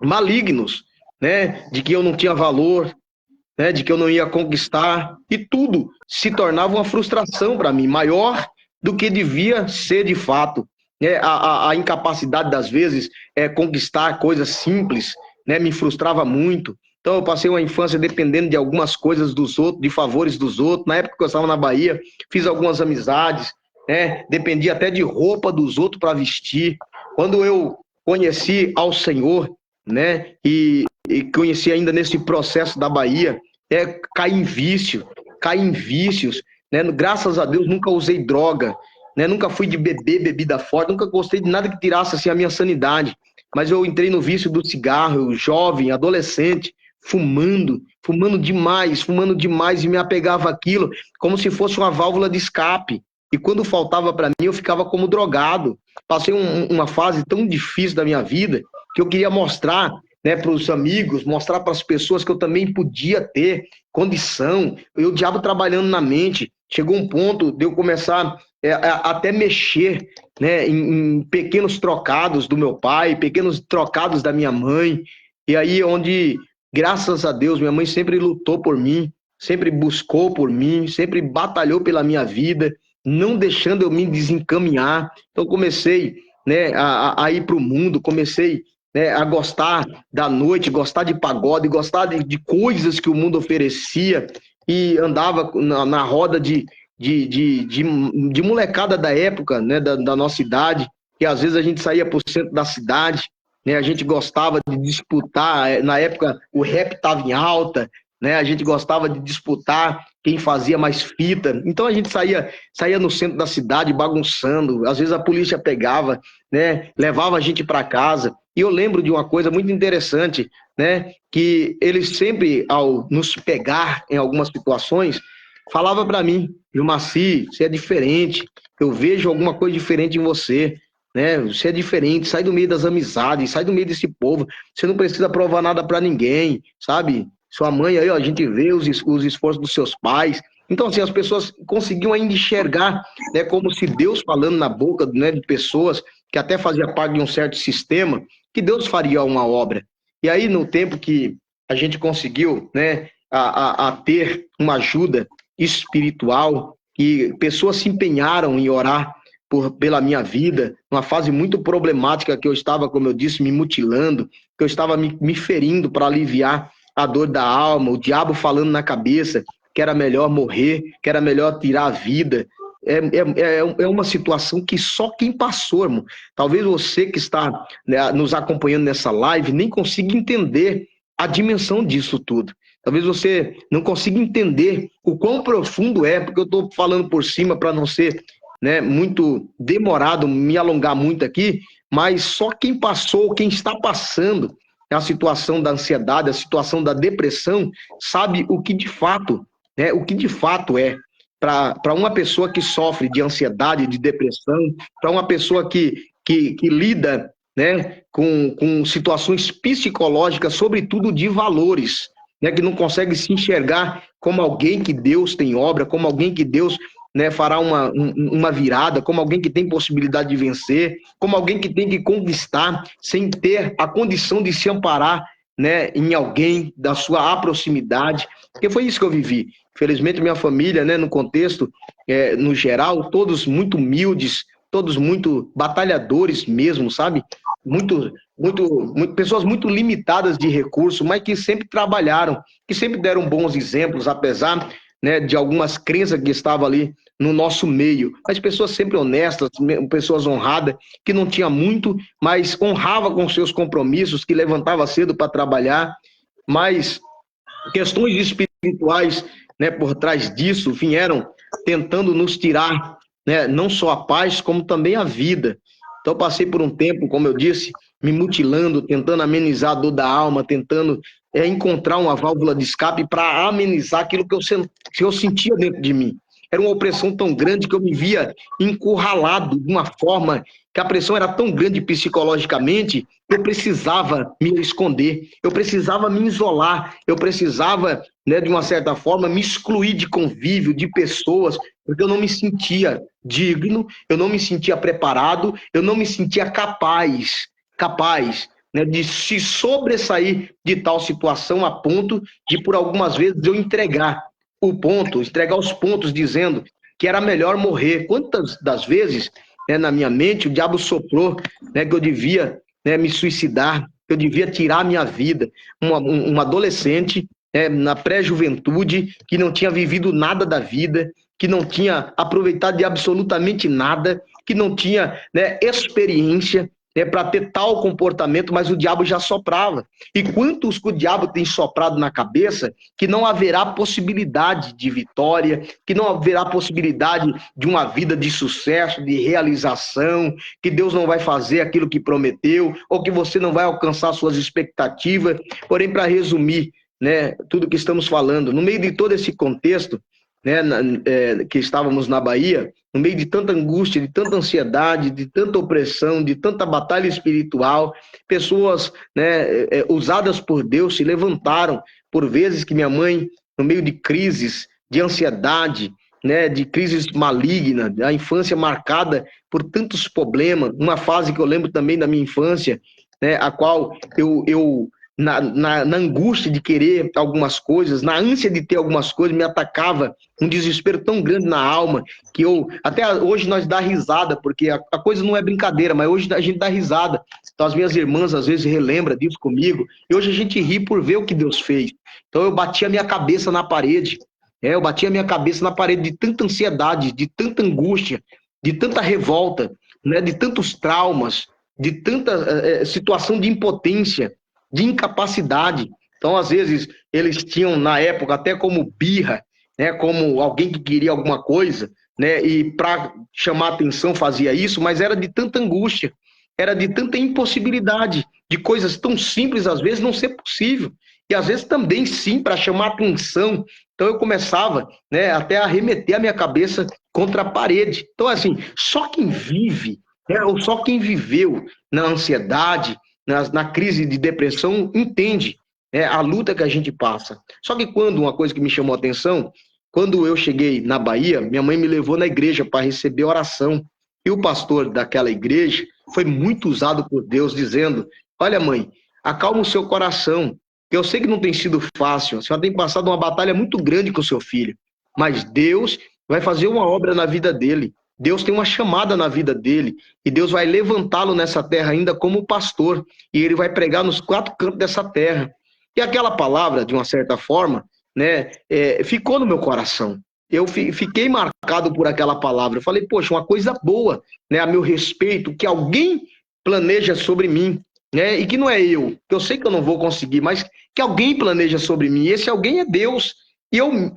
malignos, né? De que eu não tinha valor, né, de que eu não ia conquistar, e tudo se tornava uma frustração para mim, maior do que devia ser de fato. Né? A incapacidade, das vezes, conquistar coisas simples, né, me frustrava muito. Então, eu passei uma infância dependendo de algumas coisas dos outros, de favores dos outros. Na época que eu estava na Bahia, fiz algumas amizades, né, dependia até de roupa dos outros para vestir. Quando eu conheci ao Senhor, né, e conheci ainda nesse processo da Bahia, cair em vícios, né? Graças a Deus nunca usei droga, né? Nunca fui de beber bebida forte, nunca gostei de nada que tirasse assim a minha sanidade, mas eu entrei no vício do cigarro, jovem, adolescente, fumando demais e me apegava àquilo como se fosse uma válvula de escape. E quando faltava para mim, eu ficava como drogado. Passei uma fase tão difícil da minha vida que eu queria mostrar, né, para os amigos, mostrar para as pessoas que eu também podia ter condição. E o diabo trabalhando na mente. Chegou um ponto de eu começar até mexer, né, em pequenos trocados do meu pai, pequenos trocados da minha mãe. E aí onde, graças a Deus, minha mãe sempre lutou por mim, sempre buscou por mim, sempre batalhou pela minha vida, não deixando eu me desencaminhar. Então comecei, né, a ir para o mundo, comecei, né, a gostar da noite, gostar de pagode, gostar de coisas que o mundo oferecia, e andava na roda de molecada da época, né, da nossa idade, que às vezes a gente saía para o centro da cidade, né, a gente gostava de disputar, na época o rap estava em alta, né, a gente gostava de disputar quem fazia mais fita. Então a gente saía no centro da cidade bagunçando, às vezes a polícia pegava, né, levava a gente para casa. E eu lembro de uma coisa muito interessante, né, que eles sempre, ao nos pegar em algumas situações, falava para mim: Gilmaci, você é diferente, eu vejo alguma coisa diferente em você, né? Você é diferente, sai do meio das amizades, sai do meio desse povo, você não precisa provar nada para ninguém, sabe? Sua mãe aí, ó, a gente vê os esforços dos seus pais. Então, assim, as pessoas conseguiam ainda enxergar, né, como se Deus falando na boca, né, de pessoas que até fazia parte de um certo sistema, que Deus faria uma obra. E aí, no tempo que a gente conseguiu, né, a ter uma ajuda espiritual, e pessoas se empenharam em orar pela minha vida, numa fase muito problemática que eu estava, como eu disse, me mutilando, que eu estava me ferindo para aliviar a dor da alma, o diabo falando na cabeça que era melhor morrer, que era melhor tirar a vida. é uma situação que só quem passou, irmão. Talvez você que está, né, nos acompanhando nessa live nem consiga entender a dimensão disso tudo. Talvez você não consiga entender o quão profundo é, porque eu estou falando por cima para não ser, né, muito demorado, me alongar muito aqui, mas só quem passou, quem está passando a situação da ansiedade, a situação da depressão, sabe o que de fato, né, o que de fato é. Para uma pessoa que sofre de ansiedade, de depressão, para uma pessoa que lida, né, com situações psicológicas, sobretudo de valores, né, que não consegue se enxergar como alguém que Deus tem obra, como alguém que Deus, né, fará uma virada, como alguém que tem possibilidade de vencer, como alguém que tem que conquistar sem ter a condição de se amparar, né, em alguém da sua proximidade, porque foi isso que eu vivi. Felizmente, minha família, né, no contexto, no geral, todos muito humildes, todos muito batalhadores mesmo, sabe? Pessoas muito limitadas de recursos, mas que sempre trabalharam, que sempre deram bons exemplos, apesar, né, de algumas crenças que estavam ali no nosso meio. Mas pessoas sempre honestas, pessoas honradas, que não tinha muito, mas honrava com seus compromissos, que levantava cedo para trabalhar, mas questões espirituais, né, por trás disso vieram tentando nos tirar, né, não só a paz, como também a vida. Então, passei por um tempo, como eu disse, me mutilando, tentando amenizar a dor da alma, tentando encontrar uma válvula de escape para amenizar aquilo que eu sentia dentro de mim. Era uma opressão tão grande que eu me via encurralado de uma forma que a pressão era tão grande psicologicamente que eu precisava me esconder, eu precisava me isolar, eu precisava, né, de uma certa forma, me excluir de convívio, de pessoas, porque eu não me sentia digno, eu não me sentia preparado, eu não me sentia capaz, né, de se sobressair de tal situação a ponto de, por algumas vezes, eu entregar os pontos, dizendo que era melhor morrer. Quantas das vezes, né, na minha mente, o diabo soprou, né, que eu devia, né, me suicidar, que eu devia tirar a minha vida. Um adolescente, né, na pré-juventude, que não tinha vivido nada da vida, que não tinha aproveitado de absolutamente nada, que não tinha, né, experiência, para ter tal comportamento, mas o diabo já soprava. E quantos que o diabo tem soprado na cabeça que não haverá possibilidade de vitória, que não haverá possibilidade de uma vida de sucesso, de realização, que Deus não vai fazer aquilo que prometeu, ou que você não vai alcançar suas expectativas. Porém, para resumir, né, tudo que estamos falando, no meio de todo esse contexto, né, que estávamos na Bahia, no meio de tanta angústia, de tanta ansiedade, de tanta opressão, de tanta batalha espiritual, pessoas, né, usadas por Deus se levantaram, por vezes que minha mãe, no meio de crises, de ansiedade, né, de crises malignas, a infância marcada por tantos problemas, uma fase que eu lembro também da minha infância, né, a qual eu na angústia de querer algumas coisas, na ânsia de ter algumas coisas, me atacava um desespero tão grande na alma, que até hoje nós dá risada, porque a coisa não é brincadeira, mas hoje a gente dá risada. Então as minhas irmãs às vezes relembram disso comigo, e hoje a gente ri por ver o que Deus fez. Então eu bati a minha cabeça na parede, eu bati a minha cabeça na parede de tanta ansiedade, de tanta angústia, de tanta revolta, né, de tantos traumas, de tanta situação de impotência, de incapacidade. Então, às vezes, eles tinham, na época, até como birra, né, como alguém que queria alguma coisa, né, e para chamar atenção fazia isso, mas era de tanta angústia, era de tanta impossibilidade, de coisas tão simples, às vezes, não ser possível. E, às vezes, também, sim, para chamar atenção. Então, eu começava, né, até a arremeter a minha cabeça contra a parede. Então, assim, só quem vive, né, ou só quem viveu na ansiedade, na crise de depressão, entende, né, a luta que a gente passa. Só que quando, uma coisa que me chamou a atenção, quando eu cheguei na Bahia, minha mãe me levou na igreja para receber oração. E o pastor daquela igreja foi muito usado por Deus, dizendo: olha, mãe, acalma o seu coração. Eu sei que não tem sido fácil, a senhora tem passado uma batalha muito grande com o seu filho, mas Deus vai fazer uma obra na vida dele. Deus tem uma chamada na vida dele, e Deus vai levantá-lo nessa terra ainda como pastor, e ele vai pregar nos 4 cantos dessa terra. E aquela palavra, de uma certa forma, né, ficou no meu coração. eu fiquei marcado por aquela palavra. Eu falei, poxa, uma coisa boa, né, a meu respeito, que alguém planeja sobre mim, né, e que não é eu, que eu sei que eu não vou conseguir, mas que alguém planeja sobre mim, e esse alguém é Deus. E eu,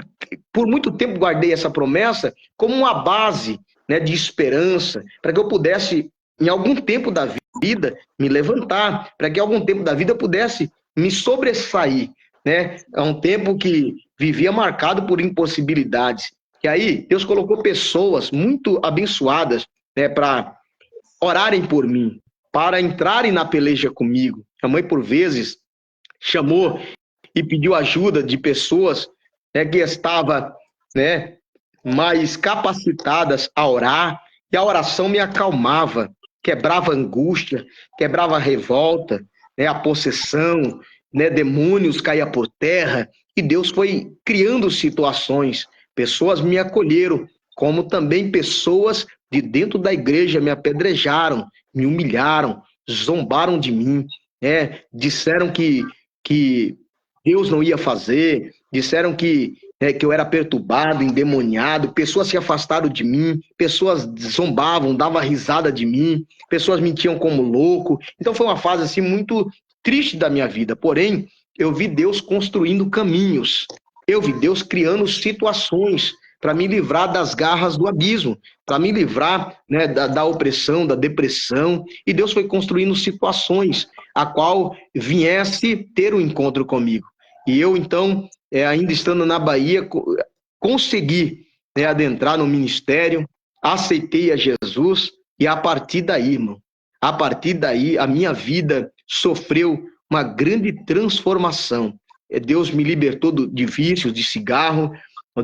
por muito tempo, guardei essa promessa como uma base, né, de esperança, para que eu pudesse, em algum tempo da vida, me levantar, para que em algum tempo da vida eu pudesse me sobressair, né? É um tempo que vivia marcado por impossibilidades. E aí, Deus colocou pessoas muito abençoadas, né, para orarem por mim, para entrarem na peleja comigo. A mãe, por vezes, chamou e pediu ajuda de pessoas, né, que estavam, né, mais capacitadas a orar, e a oração me acalmava, quebrava a angústia, quebrava a revolta, né, a possessão, né, demônios caíam por terra, e Deus foi criando situações. Pessoas me acolheram, como também pessoas de dentro da igreja me apedrejaram, me humilharam, zombaram de mim, né, disseram que Deus não ia fazer, disseram que eu era perturbado, endemoniado, pessoas se afastaram de mim, pessoas zombavam, davam risada de mim, pessoas me tinham como louco. Então foi uma fase assim muito triste da minha vida. Porém, eu vi Deus construindo caminhos. Eu vi Deus criando situações para me livrar das garras do abismo, para me livrar, né, da opressão, da depressão. E Deus foi construindo situações a qual viesse ter um encontro comigo. E eu, então, ainda estando na Bahia, consegui, né, adentrar no ministério, aceitei a Jesus, e a partir daí, irmão, a partir daí, a minha vida sofreu uma grande transformação. Deus me libertou de vícios, de cigarro,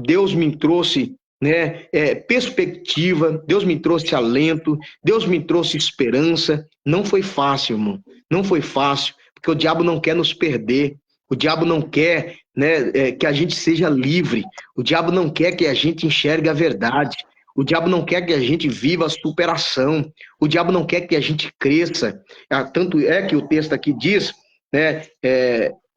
Deus me trouxe, né, perspectiva, Deus me trouxe alento, Deus me trouxe esperança. Não foi fácil, irmão, não foi fácil, porque o diabo não quer nos perder. O diabo não quer, né, que a gente seja livre. O diabo não quer que a gente enxergue a verdade. O diabo não quer que a gente viva a superação. O diabo não quer que a gente cresça. Tanto é que o texto aqui diz, né,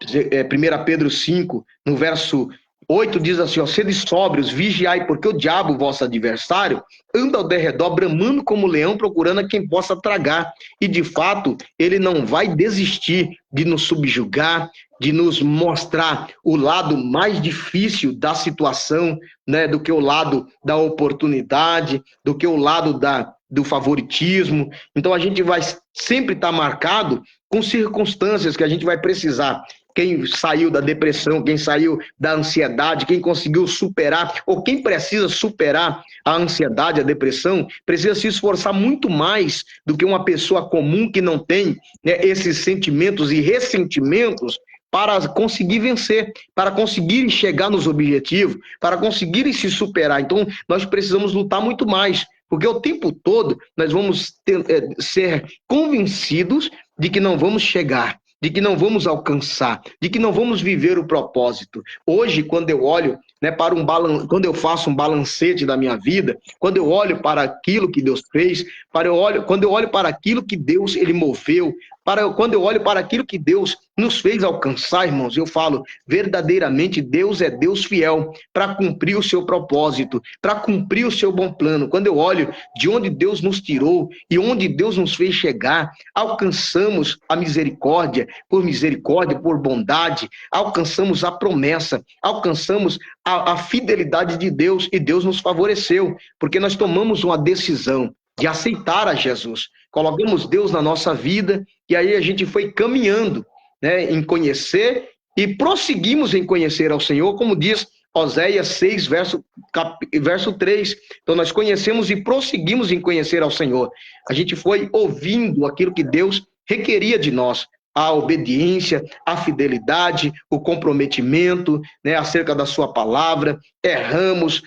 1 Pedro 5, no verso 8, diz assim, ó, sede sóbrios, vigiai, porque o diabo, vosso adversário, anda ao derredor, bramando como leão, procurando a quem possa tragar. E, de fato, ele não vai desistir de nos subjugar, de nos mostrar o lado mais difícil da situação, né, do que o lado da oportunidade, do que o lado do favoritismo. Então, a gente vai sempre estar marcado com circunstâncias que a gente vai precisar. Quem saiu da depressão, quem saiu da ansiedade, quem conseguiu superar, ou quem precisa superar a ansiedade, a depressão, precisa se esforçar muito mais do que uma pessoa comum que não tem, né, esses sentimentos e ressentimentos para conseguir vencer, para conseguir chegar nos objetivos, para conseguir se superar. Então, nós precisamos lutar muito mais, porque o tempo todo nós vamos ser convencidos de que não vamos chegar, de que não vamos alcançar, de que não vamos viver o propósito. Hoje, quando eu olho, né, quando eu faço um balancete da minha vida, quando eu olho para aquilo que Deus fez, quando eu olho para aquilo que Deus ele moveu, quando eu olho para aquilo que Deus nos fez alcançar, irmãos, eu falo, verdadeiramente Deus é Deus fiel para cumprir o seu propósito, para cumprir o seu bom plano. Quando eu olho de onde Deus nos tirou e onde Deus nos fez chegar, alcançamos a misericórdia, por bondade, alcançamos a promessa, alcançamos a fidelidade de Deus, e Deus nos favoreceu, porque nós tomamos uma decisão de aceitar a Jesus, colocamos Deus na nossa vida, e aí a gente foi caminhando, né, em conhecer, e prosseguimos em conhecer ao Senhor, como diz Oséias 6, verso 3. Então nós conhecemos e prosseguimos em conhecer ao Senhor. A gente foi ouvindo aquilo que Deus requeria de nós, a obediência, a fidelidade, o comprometimento, né, acerca da sua palavra. Erramos,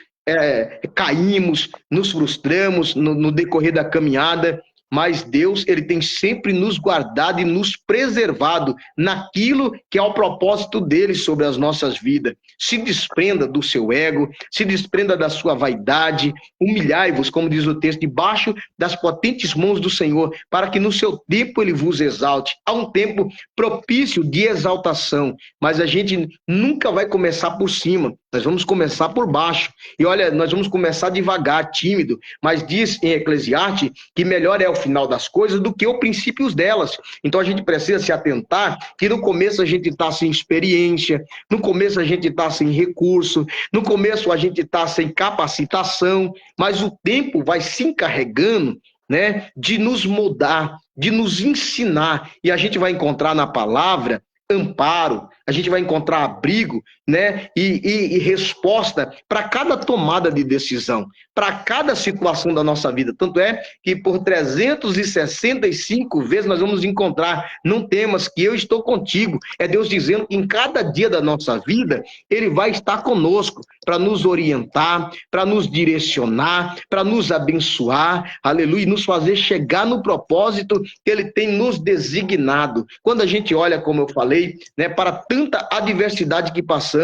caímos, nos frustramos no decorrer da caminhada, mas Deus ele tem sempre nos guardado e nos preservado naquilo que é o propósito dele sobre as nossas vidas. Se desprenda do seu ego, se desprenda da sua vaidade, humilhai-vos, como diz o texto, debaixo das potentes mãos do Senhor, para que no seu tempo ele vos exalte. Há um tempo propício de exaltação, mas a gente nunca vai começar por cima, Nós vamos começar por baixo. E olha, nós vamos começar devagar, tímido. Mas diz em Eclesiastes que melhor é o final das coisas do que o princípio delas. Então a gente precisa se atentar que no começo a gente está sem experiência, no começo a gente está sem recurso, no começo a gente está sem capacitação, mas o tempo vai se encarregando, né, de nos moldar, de nos ensinar. E a gente vai encontrar na palavra amparo, a gente vai encontrar abrigo, né? E resposta para cada tomada de decisão, para cada situação da nossa vida. Tanto é que por 365 vezes nós vamos encontrar, não temas que eu estou contigo. É Deus dizendo que em cada dia da nossa vida, Ele vai estar conosco para nos orientar, para nos direcionar, para nos abençoar, aleluia, e nos fazer chegar no propósito que Ele tem nos designado. Quando a gente olha, como eu falei, né, para tanta adversidade que passamos,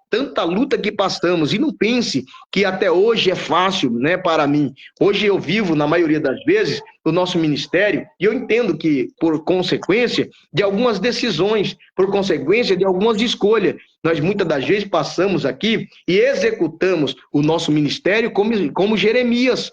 tanta luta que passamos, e não pense que até hoje é fácil, né, para mim. Hoje eu vivo, na maioria das vezes, o nosso ministério, e eu entendo que por consequência de algumas decisões, por consequência de algumas escolhas, nós muitas das vezes passamos aqui e executamos o nosso ministério como Jeremias,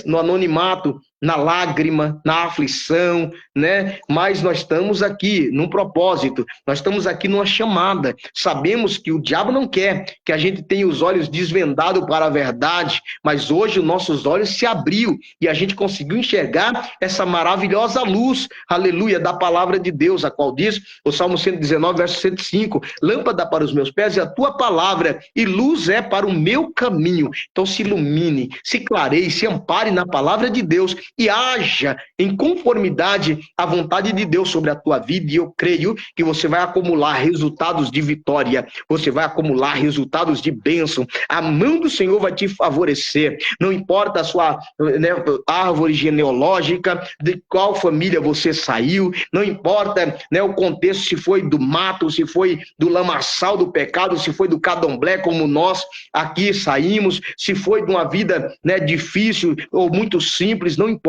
no anonimato, na lágrima, na aflição, né? Mas nós estamos aqui num propósito, nós estamos aqui numa chamada. Sabemos que o diabo não quer que a gente tenha os olhos desvendados para a verdade, mas hoje os nossos olhos se abriu e a gente conseguiu enxergar essa maravilhosa luz, aleluia, da palavra de Deus, a qual diz, o Salmo 119, verso 105, lâmpada para os meus pés é a tua palavra e luz é para o meu caminho. Então se ilumine, se clareie, se ampare na palavra de Deus e haja em conformidade à vontade de Deus sobre a tua vida, e eu creio que você vai acumular resultados de vitória, você vai acumular resultados de bênção, a mão do Senhor vai te favorecer, não importa a sua, né, árvore genealógica, de qual família você saiu, não importa, né, o contexto, se foi do mato, se foi do lamaçal do pecado, se foi do candomblé como nós aqui saímos, se foi de uma vida, né, difícil ou muito simples, não importa.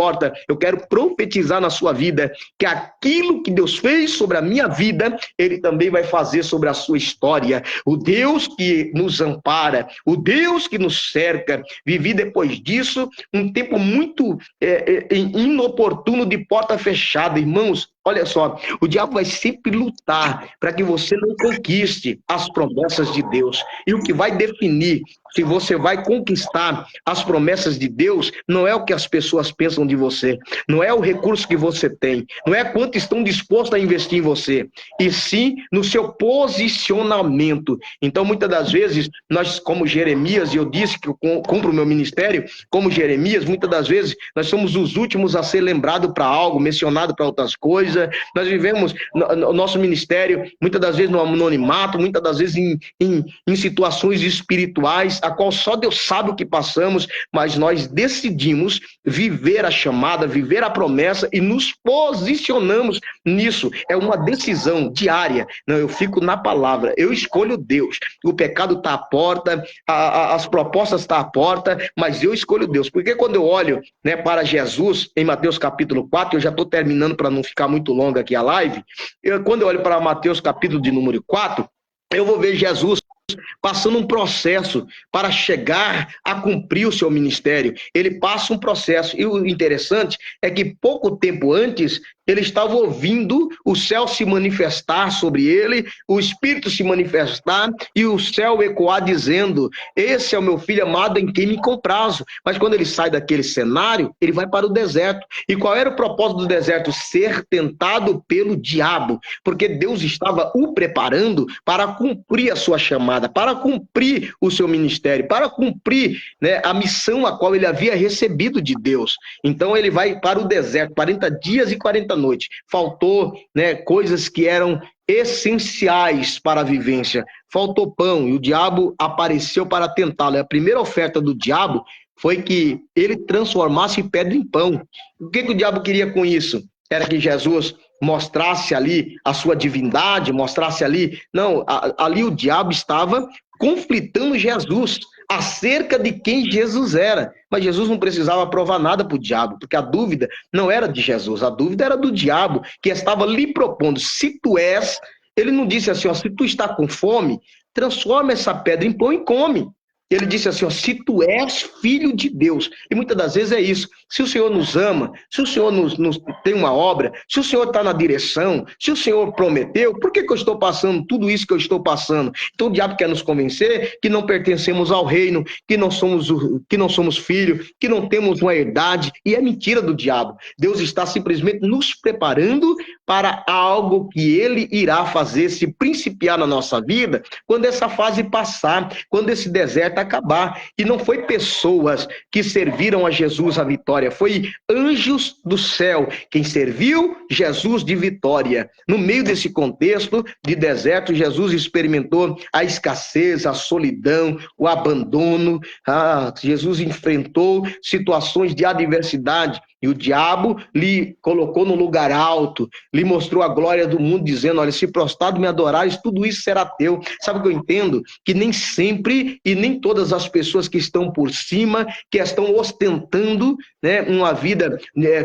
Eu quero profetizar na sua vida que aquilo que Deus fez sobre a minha vida, Ele também vai fazer sobre a sua história. O Deus que nos ampara, o Deus que nos cerca. Vivi depois disso um tempo muito inoportuno de porta fechada, irmãos. Olha só, o diabo vai sempre lutar para que você não conquiste as promessas de Deus. E o que vai definir se você vai conquistar as promessas de Deus não é o que as pessoas pensam de você, não é o recurso que você tem, não é quanto estão dispostos a investir em você, e sim no seu posicionamento. Então, muitas das vezes, nós, como Jeremias, e eu disse que eu cumpro o meu ministério, como Jeremias, muitas das vezes, nós somos os últimos a ser lembrados para algo, mencionado para outras coisas. Nós vivemos o nosso ministério, muitas das vezes no anonimato, muitas das vezes em situações espirituais, a qual só Deus sabe o que passamos, mas nós decidimos viver a chamada, viver a promessa e nos posicionamos nisso. É uma decisão diária. Não, eu fico na palavra, eu escolho Deus. O pecado está à porta, as propostas estão à porta, mas eu escolho Deus. Porque quando eu olho, né, para Jesus, em Mateus capítulo 4, eu já estou terminando para não ficar muito longa aqui a live, quando eu olho para Mateus capítulo de número 4, eu vou ver Jesus passando um processo para chegar a cumprir o seu ministério. Ele passa um processo, e o interessante é que pouco tempo antes, ele estava ouvindo o céu se manifestar sobre ele, o Espírito se manifestar e o céu ecoar dizendo, esse é o meu filho amado em quem me comprazo. Mas quando ele sai daquele cenário, ele vai para o deserto. E qual era o propósito do deserto? Ser tentado pelo diabo, porque Deus estava o preparando para cumprir a sua chamada, para cumprir o seu ministério, para cumprir, né, a missão a qual ele havia recebido de Deus. Então ele vai para o deserto, 40 dias e 40 noites. Faltou, né, coisas que eram essenciais para a vivência. Faltou pão e o diabo apareceu para tentá-lo. A primeira oferta do diabo foi que ele transformasse pedra em pão. O que o diabo queria com isso? Era que Jesus mostrasse ali a sua divindade, mostrasse ali... Não, ali o diabo estava conflitando Jesus acerca de quem Jesus era. Mas Jesus não precisava provar nada para o diabo, porque a dúvida não era de Jesus, a dúvida era do diabo, que estava lhe propondo, se tu és... Ele não disse assim, ó, se tu está com fome, transforma essa pedra em pão e come. Ele disse assim, ó, se tu és filho de Deus. E muitas das vezes é isso. Se o Senhor nos ama, se o Senhor nos tem uma obra, se o Senhor está na direção, se o Senhor prometeu, por que eu estou passando tudo isso que eu estou passando? Então o diabo quer nos convencer que não pertencemos ao reino, que não somos filhos, que não temos uma herdade. E é mentira do diabo. Deus está simplesmente nos preparando para algo que ele irá fazer, se principiar na nossa vida, quando essa fase passar, quando esse deserto acabar. E não foi pessoas que serviram a Jesus a vitória, foi anjos do céu quem serviu Jesus de vitória. No meio desse contexto de deserto, Jesus experimentou a escassez, a solidão, o abandono. Jesus enfrentou situações de adversidade. E o diabo lhe colocou no lugar alto, lhe mostrou a glória do mundo, dizendo, olha, se prostrado me adorares, tudo isso será teu. Sabe o que eu entendo? Que nem sempre e nem todas as pessoas que estão por cima, que estão ostentando, né, uma vida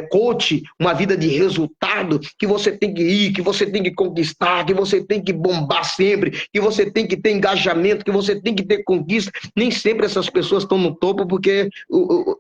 coach, uma vida de resultado, que você tem que ir, que você tem que conquistar, que você tem que bombar sempre, que você tem que ter engajamento, que você tem que ter conquista. Nem sempre essas pessoas estão no topo porque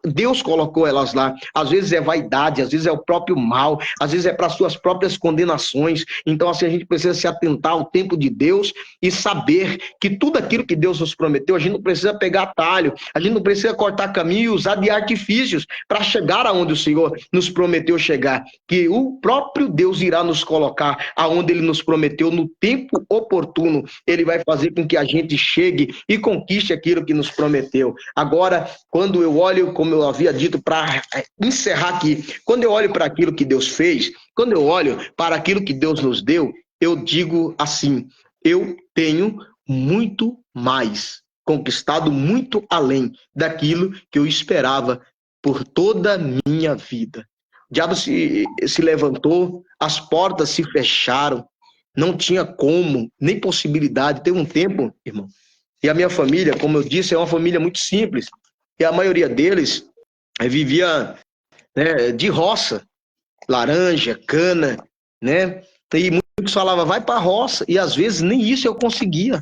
Deus colocou elas lá. Às vezes é vaidade, às vezes é o próprio mal, às vezes é para suas próprias condenações. Então, assim, a gente precisa se atentar ao tempo de Deus e saber que tudo aquilo que Deus nos prometeu, a gente não precisa pegar atalho, a gente não precisa cortar caminho e usar de artifícios para chegar aonde o Senhor nos prometeu chegar, que o próprio Deus irá nos colocar aonde Ele nos prometeu no tempo oportuno. Ele vai fazer com que a gente chegue e conquiste aquilo que nos prometeu. Agora, quando eu olho, como eu havia dito, para encerrar aqui, quando eu olho para aquilo que Deus fez, quando eu olho para aquilo que Deus nos deu, eu digo assim, eu tenho muito mais, conquistado muito além daquilo que eu esperava por toda a minha vida. O diabo se levantou, as portas se fecharam, não tinha como, nem possibilidade. Teve um tempo, irmão, e a minha família, como eu disse, é uma família muito simples, e a maioria deles vivia, né, de roça, laranja, cana, né? E muitos falavam, vai para a roça, e às vezes nem isso eu conseguia.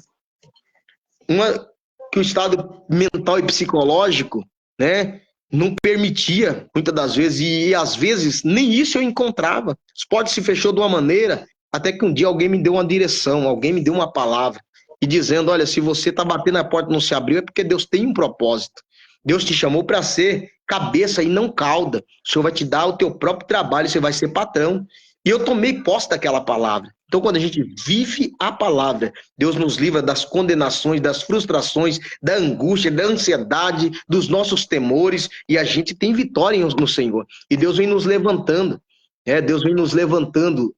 Que o estado mental e psicológico, né, não permitia, muitas das vezes, e às vezes nem isso eu encontrava. As portas se fechou de uma maneira, até que um dia alguém me deu uma direção, alguém me deu uma palavra, e dizendo, olha, se você está batendo na porta e não se abriu, é porque Deus tem um propósito. Deus te chamou para ser cabeça e não cauda. O Senhor vai te dar o teu próprio trabalho, você vai ser patrão. E eu tomei posse daquela palavra. Então, quando a gente vive a palavra, Deus nos livra das condenações, das frustrações, da angústia, da ansiedade, dos nossos temores, e a gente tem vitória no Senhor. E Deus vem nos levantando. Deus vem nos levantando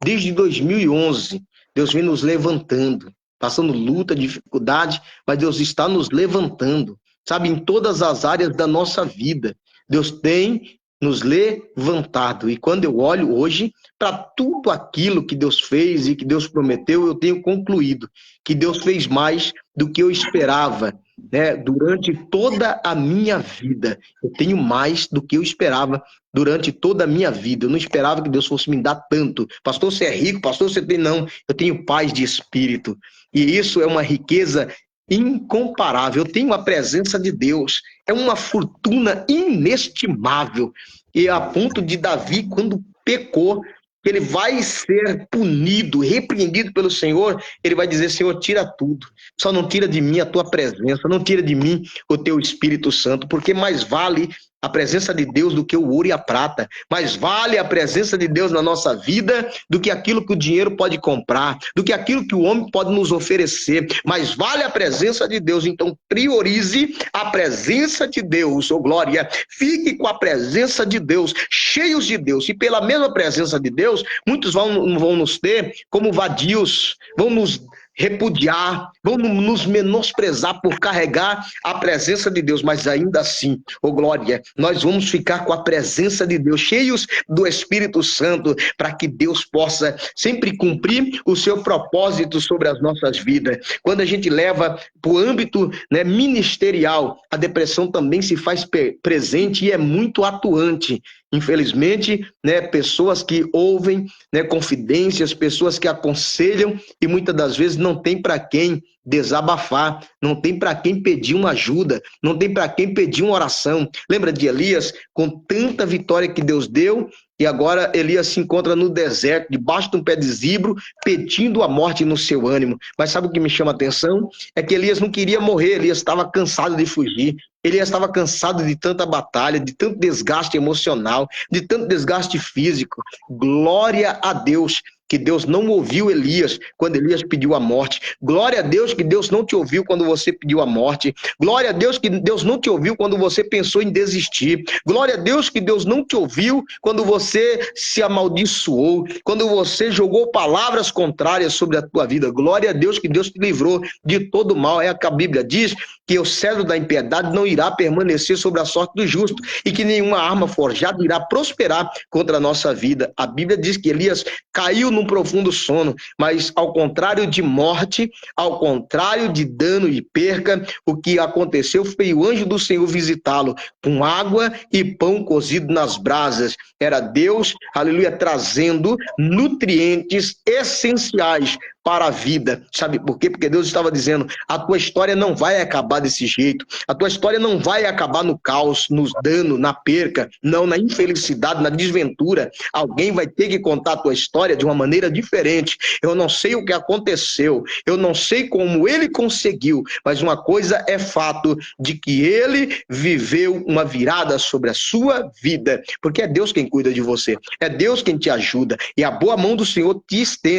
desde 2011. Deus vem nos levantando, passando luta, dificuldade, mas Deus está nos levantando. Sabe, em todas as áreas da nossa vida, Deus tem nos levantado. E quando eu olho hoje para tudo aquilo que Deus fez e que Deus prometeu, eu tenho concluído que Deus fez mais do que eu esperava, né? Durante toda a minha vida. Eu tenho mais do que eu esperava durante toda a minha vida. Eu não esperava que Deus fosse me dar tanto. Pastor, você é rico? Pastor, você tem? Não. Eu tenho paz de espírito. E isso é uma riqueza incomparável. Eu tenho a presença de Deus, é uma fortuna inestimável. E a ponto de Davi, quando pecou, ele vai ser punido, repreendido pelo Senhor, ele vai dizer, Senhor, tira tudo, só não tira de mim a tua presença, não tira de mim o teu Espírito Santo, porque mais vale a presença de Deus do que o ouro e a prata, mais vale a presença de Deus na nossa vida do que aquilo que o dinheiro pode comprar, do que aquilo que o homem pode nos oferecer, mais vale a presença de Deus. Então priorize a presença de Deus, oh glória, fique com a presença de Deus, cheios de Deus, e pela mesma presença de Deus, muitos vão nos ter como vadios, vão nos repudiar, vão nos menosprezar por carregar a presença de Deus, mas ainda assim, oh glória, nós vamos ficar com a presença de Deus, cheios do Espírito Santo, para que Deus possa sempre cumprir o seu propósito sobre as nossas vidas. Quando a gente leva para o âmbito, né, ministerial, a depressão também se faz presente e é muito atuante. Infelizmente, né, pessoas que ouvem, né, confidências, pessoas que aconselham e muitas das vezes não tem para quem desabafar, não tem para quem pedir uma ajuda, não tem para quem pedir uma oração. Lembra de Elias, com tanta vitória que Deus deu, e agora Elias se encontra no deserto, debaixo de um pé de zibro, pedindo a morte no seu ânimo. Mas sabe o que me chama a atenção? É que Elias não queria morrer, Elias estava cansado de fugir. Elias estava cansado de tanta batalha, de tanto desgaste emocional, de tanto desgaste físico. Glória a Deus que Deus não ouviu Elias quando Elias pediu a morte. Glória a Deus que Deus não te ouviu quando você pediu a morte. Glória a Deus que Deus não te ouviu quando você pensou em desistir. Glória a Deus que Deus não te ouviu quando você se amaldiçoou, quando você jogou palavras contrárias sobre a tua vida. Glória a Deus que Deus te livrou de todo mal. É o que a Bíblia diz, que o cetro da impiedade não irá permanecer sobre a sorte do justo e que nenhuma arma forjada irá prosperar contra a nossa vida. A Bíblia diz que Elias caiu num profundo sono, mas ao contrário de morte, ao contrário de dano e perca, o que aconteceu foi o anjo do Senhor visitá-lo com água e pão cozido nas brasas. Era Deus, aleluia, trazendo nutrientes essenciais para a vida. Sabe por quê? Porque Deus estava dizendo, a tua história não vai acabar desse jeito, a tua história não vai acabar no caos, nos danos, na perca, não, na infelicidade, na desventura. Alguém vai ter que contar a tua história de uma maneira diferente. Eu não sei o que aconteceu, eu não sei como ele conseguiu, mas uma coisa é fato, de que ele viveu uma virada sobre a sua vida, porque é Deus quem cuida de você, é Deus quem te ajuda, e a boa mão do Senhor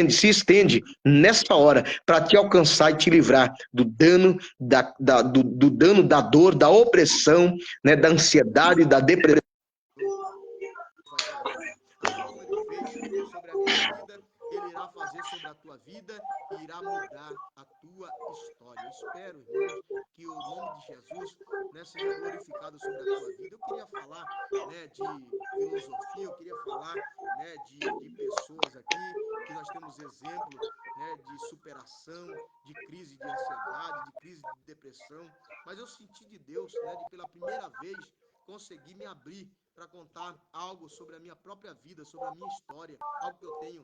se estende nessa hora para te alcançar e te livrar do dano, do dano, da dor, da opressão, né, da ansiedade, da depressão. Ele irá fazer sobre a tua vida e irá mudar a tua história. Eu espero, irmãos, que o nome de Jesus, né, seja glorificado sobre a tua vida. Eu queria falar, né, de filosofia, eu queria falar, né, de pessoas aqui, que nós temos exemplo, né, de superação, de crise de ansiedade, de crise de depressão. Mas eu senti de Deus, né, de pela primeira vez conseguir me abrir para contar algo sobre a minha própria vida, sobre a minha história, algo que eu tenho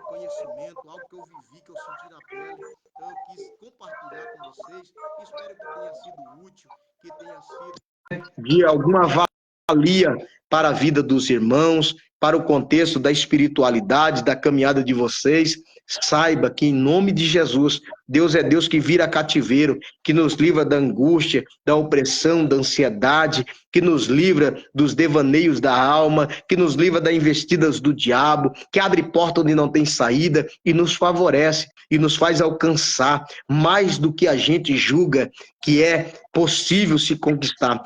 conhecimento, algo que eu vivi, que eu senti na pele. Então eu quis compartilhar com vocês, espero que tenha sido útil, que tenha sido de alguma valia para a vida dos irmãos, para o contexto da espiritualidade, da caminhada de vocês. Saiba que em nome de Jesus, Deus é Deus que vira cativeiro, que nos livra da angústia, da opressão, da ansiedade, que nos livra dos devaneios da alma, que nos livra das investidas do diabo, que abre porta onde não tem saída e nos favorece e nos faz alcançar mais do que a gente julga que é possível se conquistar.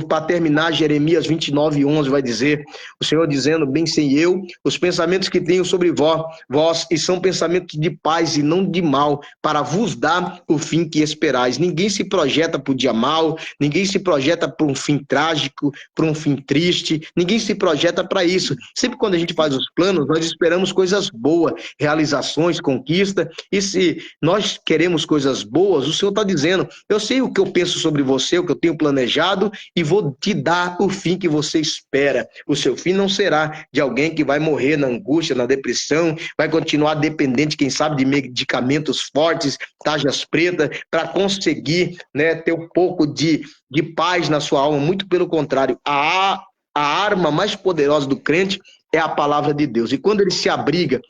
Para terminar, Jeremias 29:11 vai dizer, o Senhor dizendo, bem sei eu, os pensamentos que tenho sobre vós, e são pensamentos de paz e não de mal, para vos dar o fim que esperais. Ninguém se projeta para o dia mal, ninguém se projeta para um fim trágico, para um fim triste, ninguém se projeta para isso. Sempre quando a gente faz os planos, nós esperamos coisas boas, realizações, conquista, e se nós queremos coisas boas, o Senhor está dizendo, eu sei o que eu penso sobre você, o que eu tenho planejado, e vou te dar o fim que você espera. O seu fim não será de alguém que vai morrer na angústia, na depressão, vai continuar dependente, quem sabe, de medicamentos fortes, tarjas pretas, para conseguir, né, ter um pouco de paz na sua alma. Muito pelo contrário, a arma mais poderosa do crente é a palavra de Deus. E quando ele se abriga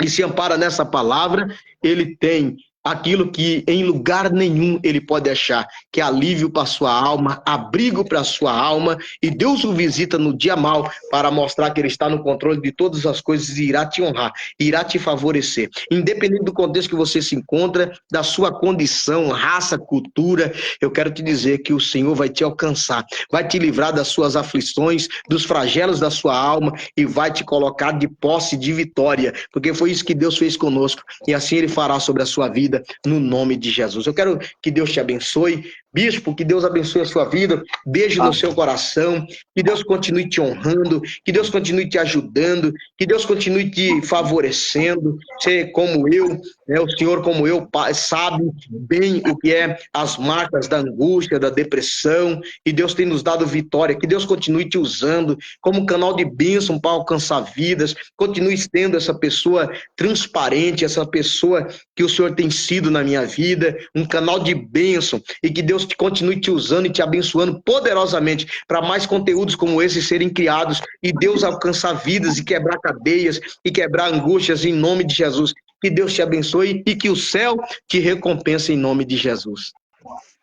e se ampara nessa palavra, ele tem aquilo que em lugar nenhum ele pode achar, que é alívio para a sua alma, abrigo para a sua alma, e Deus o visita no dia mau para mostrar que ele está no controle de todas as coisas e irá te honrar, irá te favorecer. Independente do contexto que você se encontra, da sua condição, raça, cultura, eu quero te dizer que o Senhor vai te alcançar, vai te livrar das suas aflições, dos flagelos da sua alma e vai te colocar de posse de vitória, porque foi isso que Deus fez conosco, e assim ele fará sobre a sua vida. vida, no nome de Jesus. Eu quero que Deus te abençoe. Bispo, que Deus abençoe a sua vida. Beijo no seu coração. Que Deus continue te honrando. Que Deus continue te ajudando. Que Deus continue te favorecendo. Você, como eu, né, o Senhor, como eu, sabe bem o que é as marcas da angústia, da depressão. E Deus tem nos dado vitória. Que Deus continue te usando como canal de bênção para alcançar vidas. Continue sendo essa pessoa transparente, essa pessoa que o Senhor tem sido na minha vida, um canal de bênção, e que Deus continue te usando e te abençoando poderosamente para mais conteúdos como esse serem criados e Deus alcançar vidas e quebrar cadeias e quebrar angústias em nome de Jesus. Que Deus te abençoe e que o céu te recompense em nome de Jesus.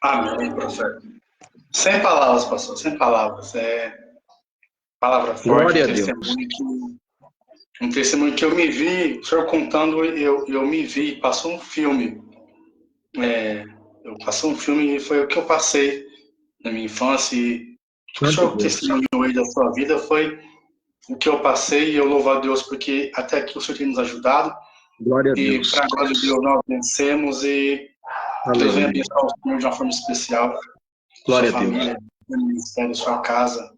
Amém, profeta. Sem palavras, pastor, sem palavras. É palavra forte, Glória a Deus. Um testemunho que eu me vi, o senhor contando, eu me vi, passou um filme. Eu passei um filme e foi o que eu passei na minha infância. E o senhor testemunhou aí da sua vida foi o que eu passei, e eu louvo a Deus porque até aqui o senhor tem nos ajudado. Glória a Deus. E para a glória de Deus nós vencemos e Deus vem abençoar o senhor de uma forma especial. Glória Sua a Deus. família, seu ministério, sua casa.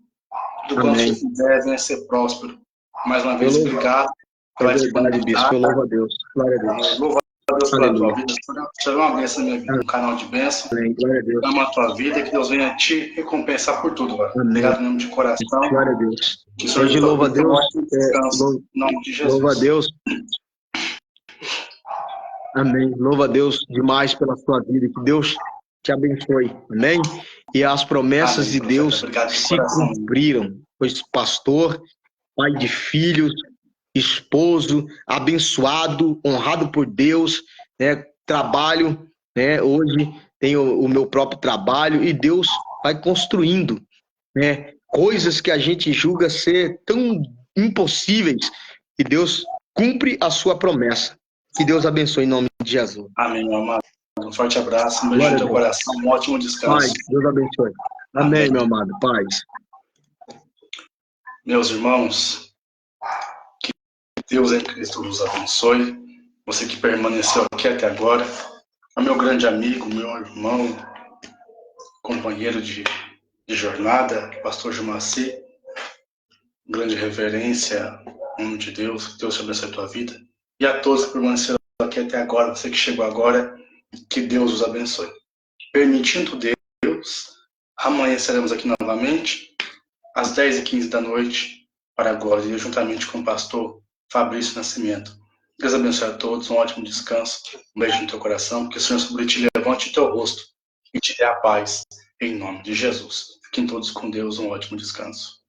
Do quanto Amém. você puder, venha ser próspero. Mais uma vez, obrigado pela disponibilidade. Eu louvo a Deus. Glória a Deus. Louvo a Deus pela tua vida. Você é uma bênção na minha vida, um canal de bênção. Amém. Glória a Deus. Ama a tua vida, que Deus venha te recompensar por tudo, velho. Obrigado mesmo de coração. Glória a Deus. Hoje louvo a Deus. Em nome de Jesus. Louva a Deus. Amém. Louva a Deus demais pela sua vida. Que Deus te abençoe. Amém. E as promessas Amém, de Deus obrigado de se coração. cumpriram. Pois pastor, pai de filhos, esposo, abençoado, honrado por Deus, né? Trabalho, né? Hoje tenho o meu próprio trabalho e Deus vai construindo, né? Coisas que a gente julga ser tão impossíveis, e Deus cumpre a sua promessa. Que Deus abençoe em nome de Jesus. Amém, meu amado. Um forte abraço, um beijo no teu coração, um ótimo descanso. Pai, Deus abençoe. Amém, meu amado. Paz. Meus irmãos, que Deus em Cristo nos abençoe. Você que permaneceu aqui até agora, é meu grande amigo, meu irmão, companheiro de jornada, pastor Jumaci, grande reverência, em nome de Deus, que Deus te abençoe a tua vida. E a todos que permaneceram aqui até agora, você que chegou agora, que Deus os abençoe. Permitindo Deus, amanhã estaremos aqui novamente, às 10h15 da noite, para a glória de Deus, juntamente com o pastor Fabrício Nascimento. Deus abençoe a todos, um ótimo descanso, um beijo no teu coração, que o Senhor sobre ti levante o teu rosto e te dê a paz, em nome de Jesus. Fiquem todos com Deus, um ótimo descanso.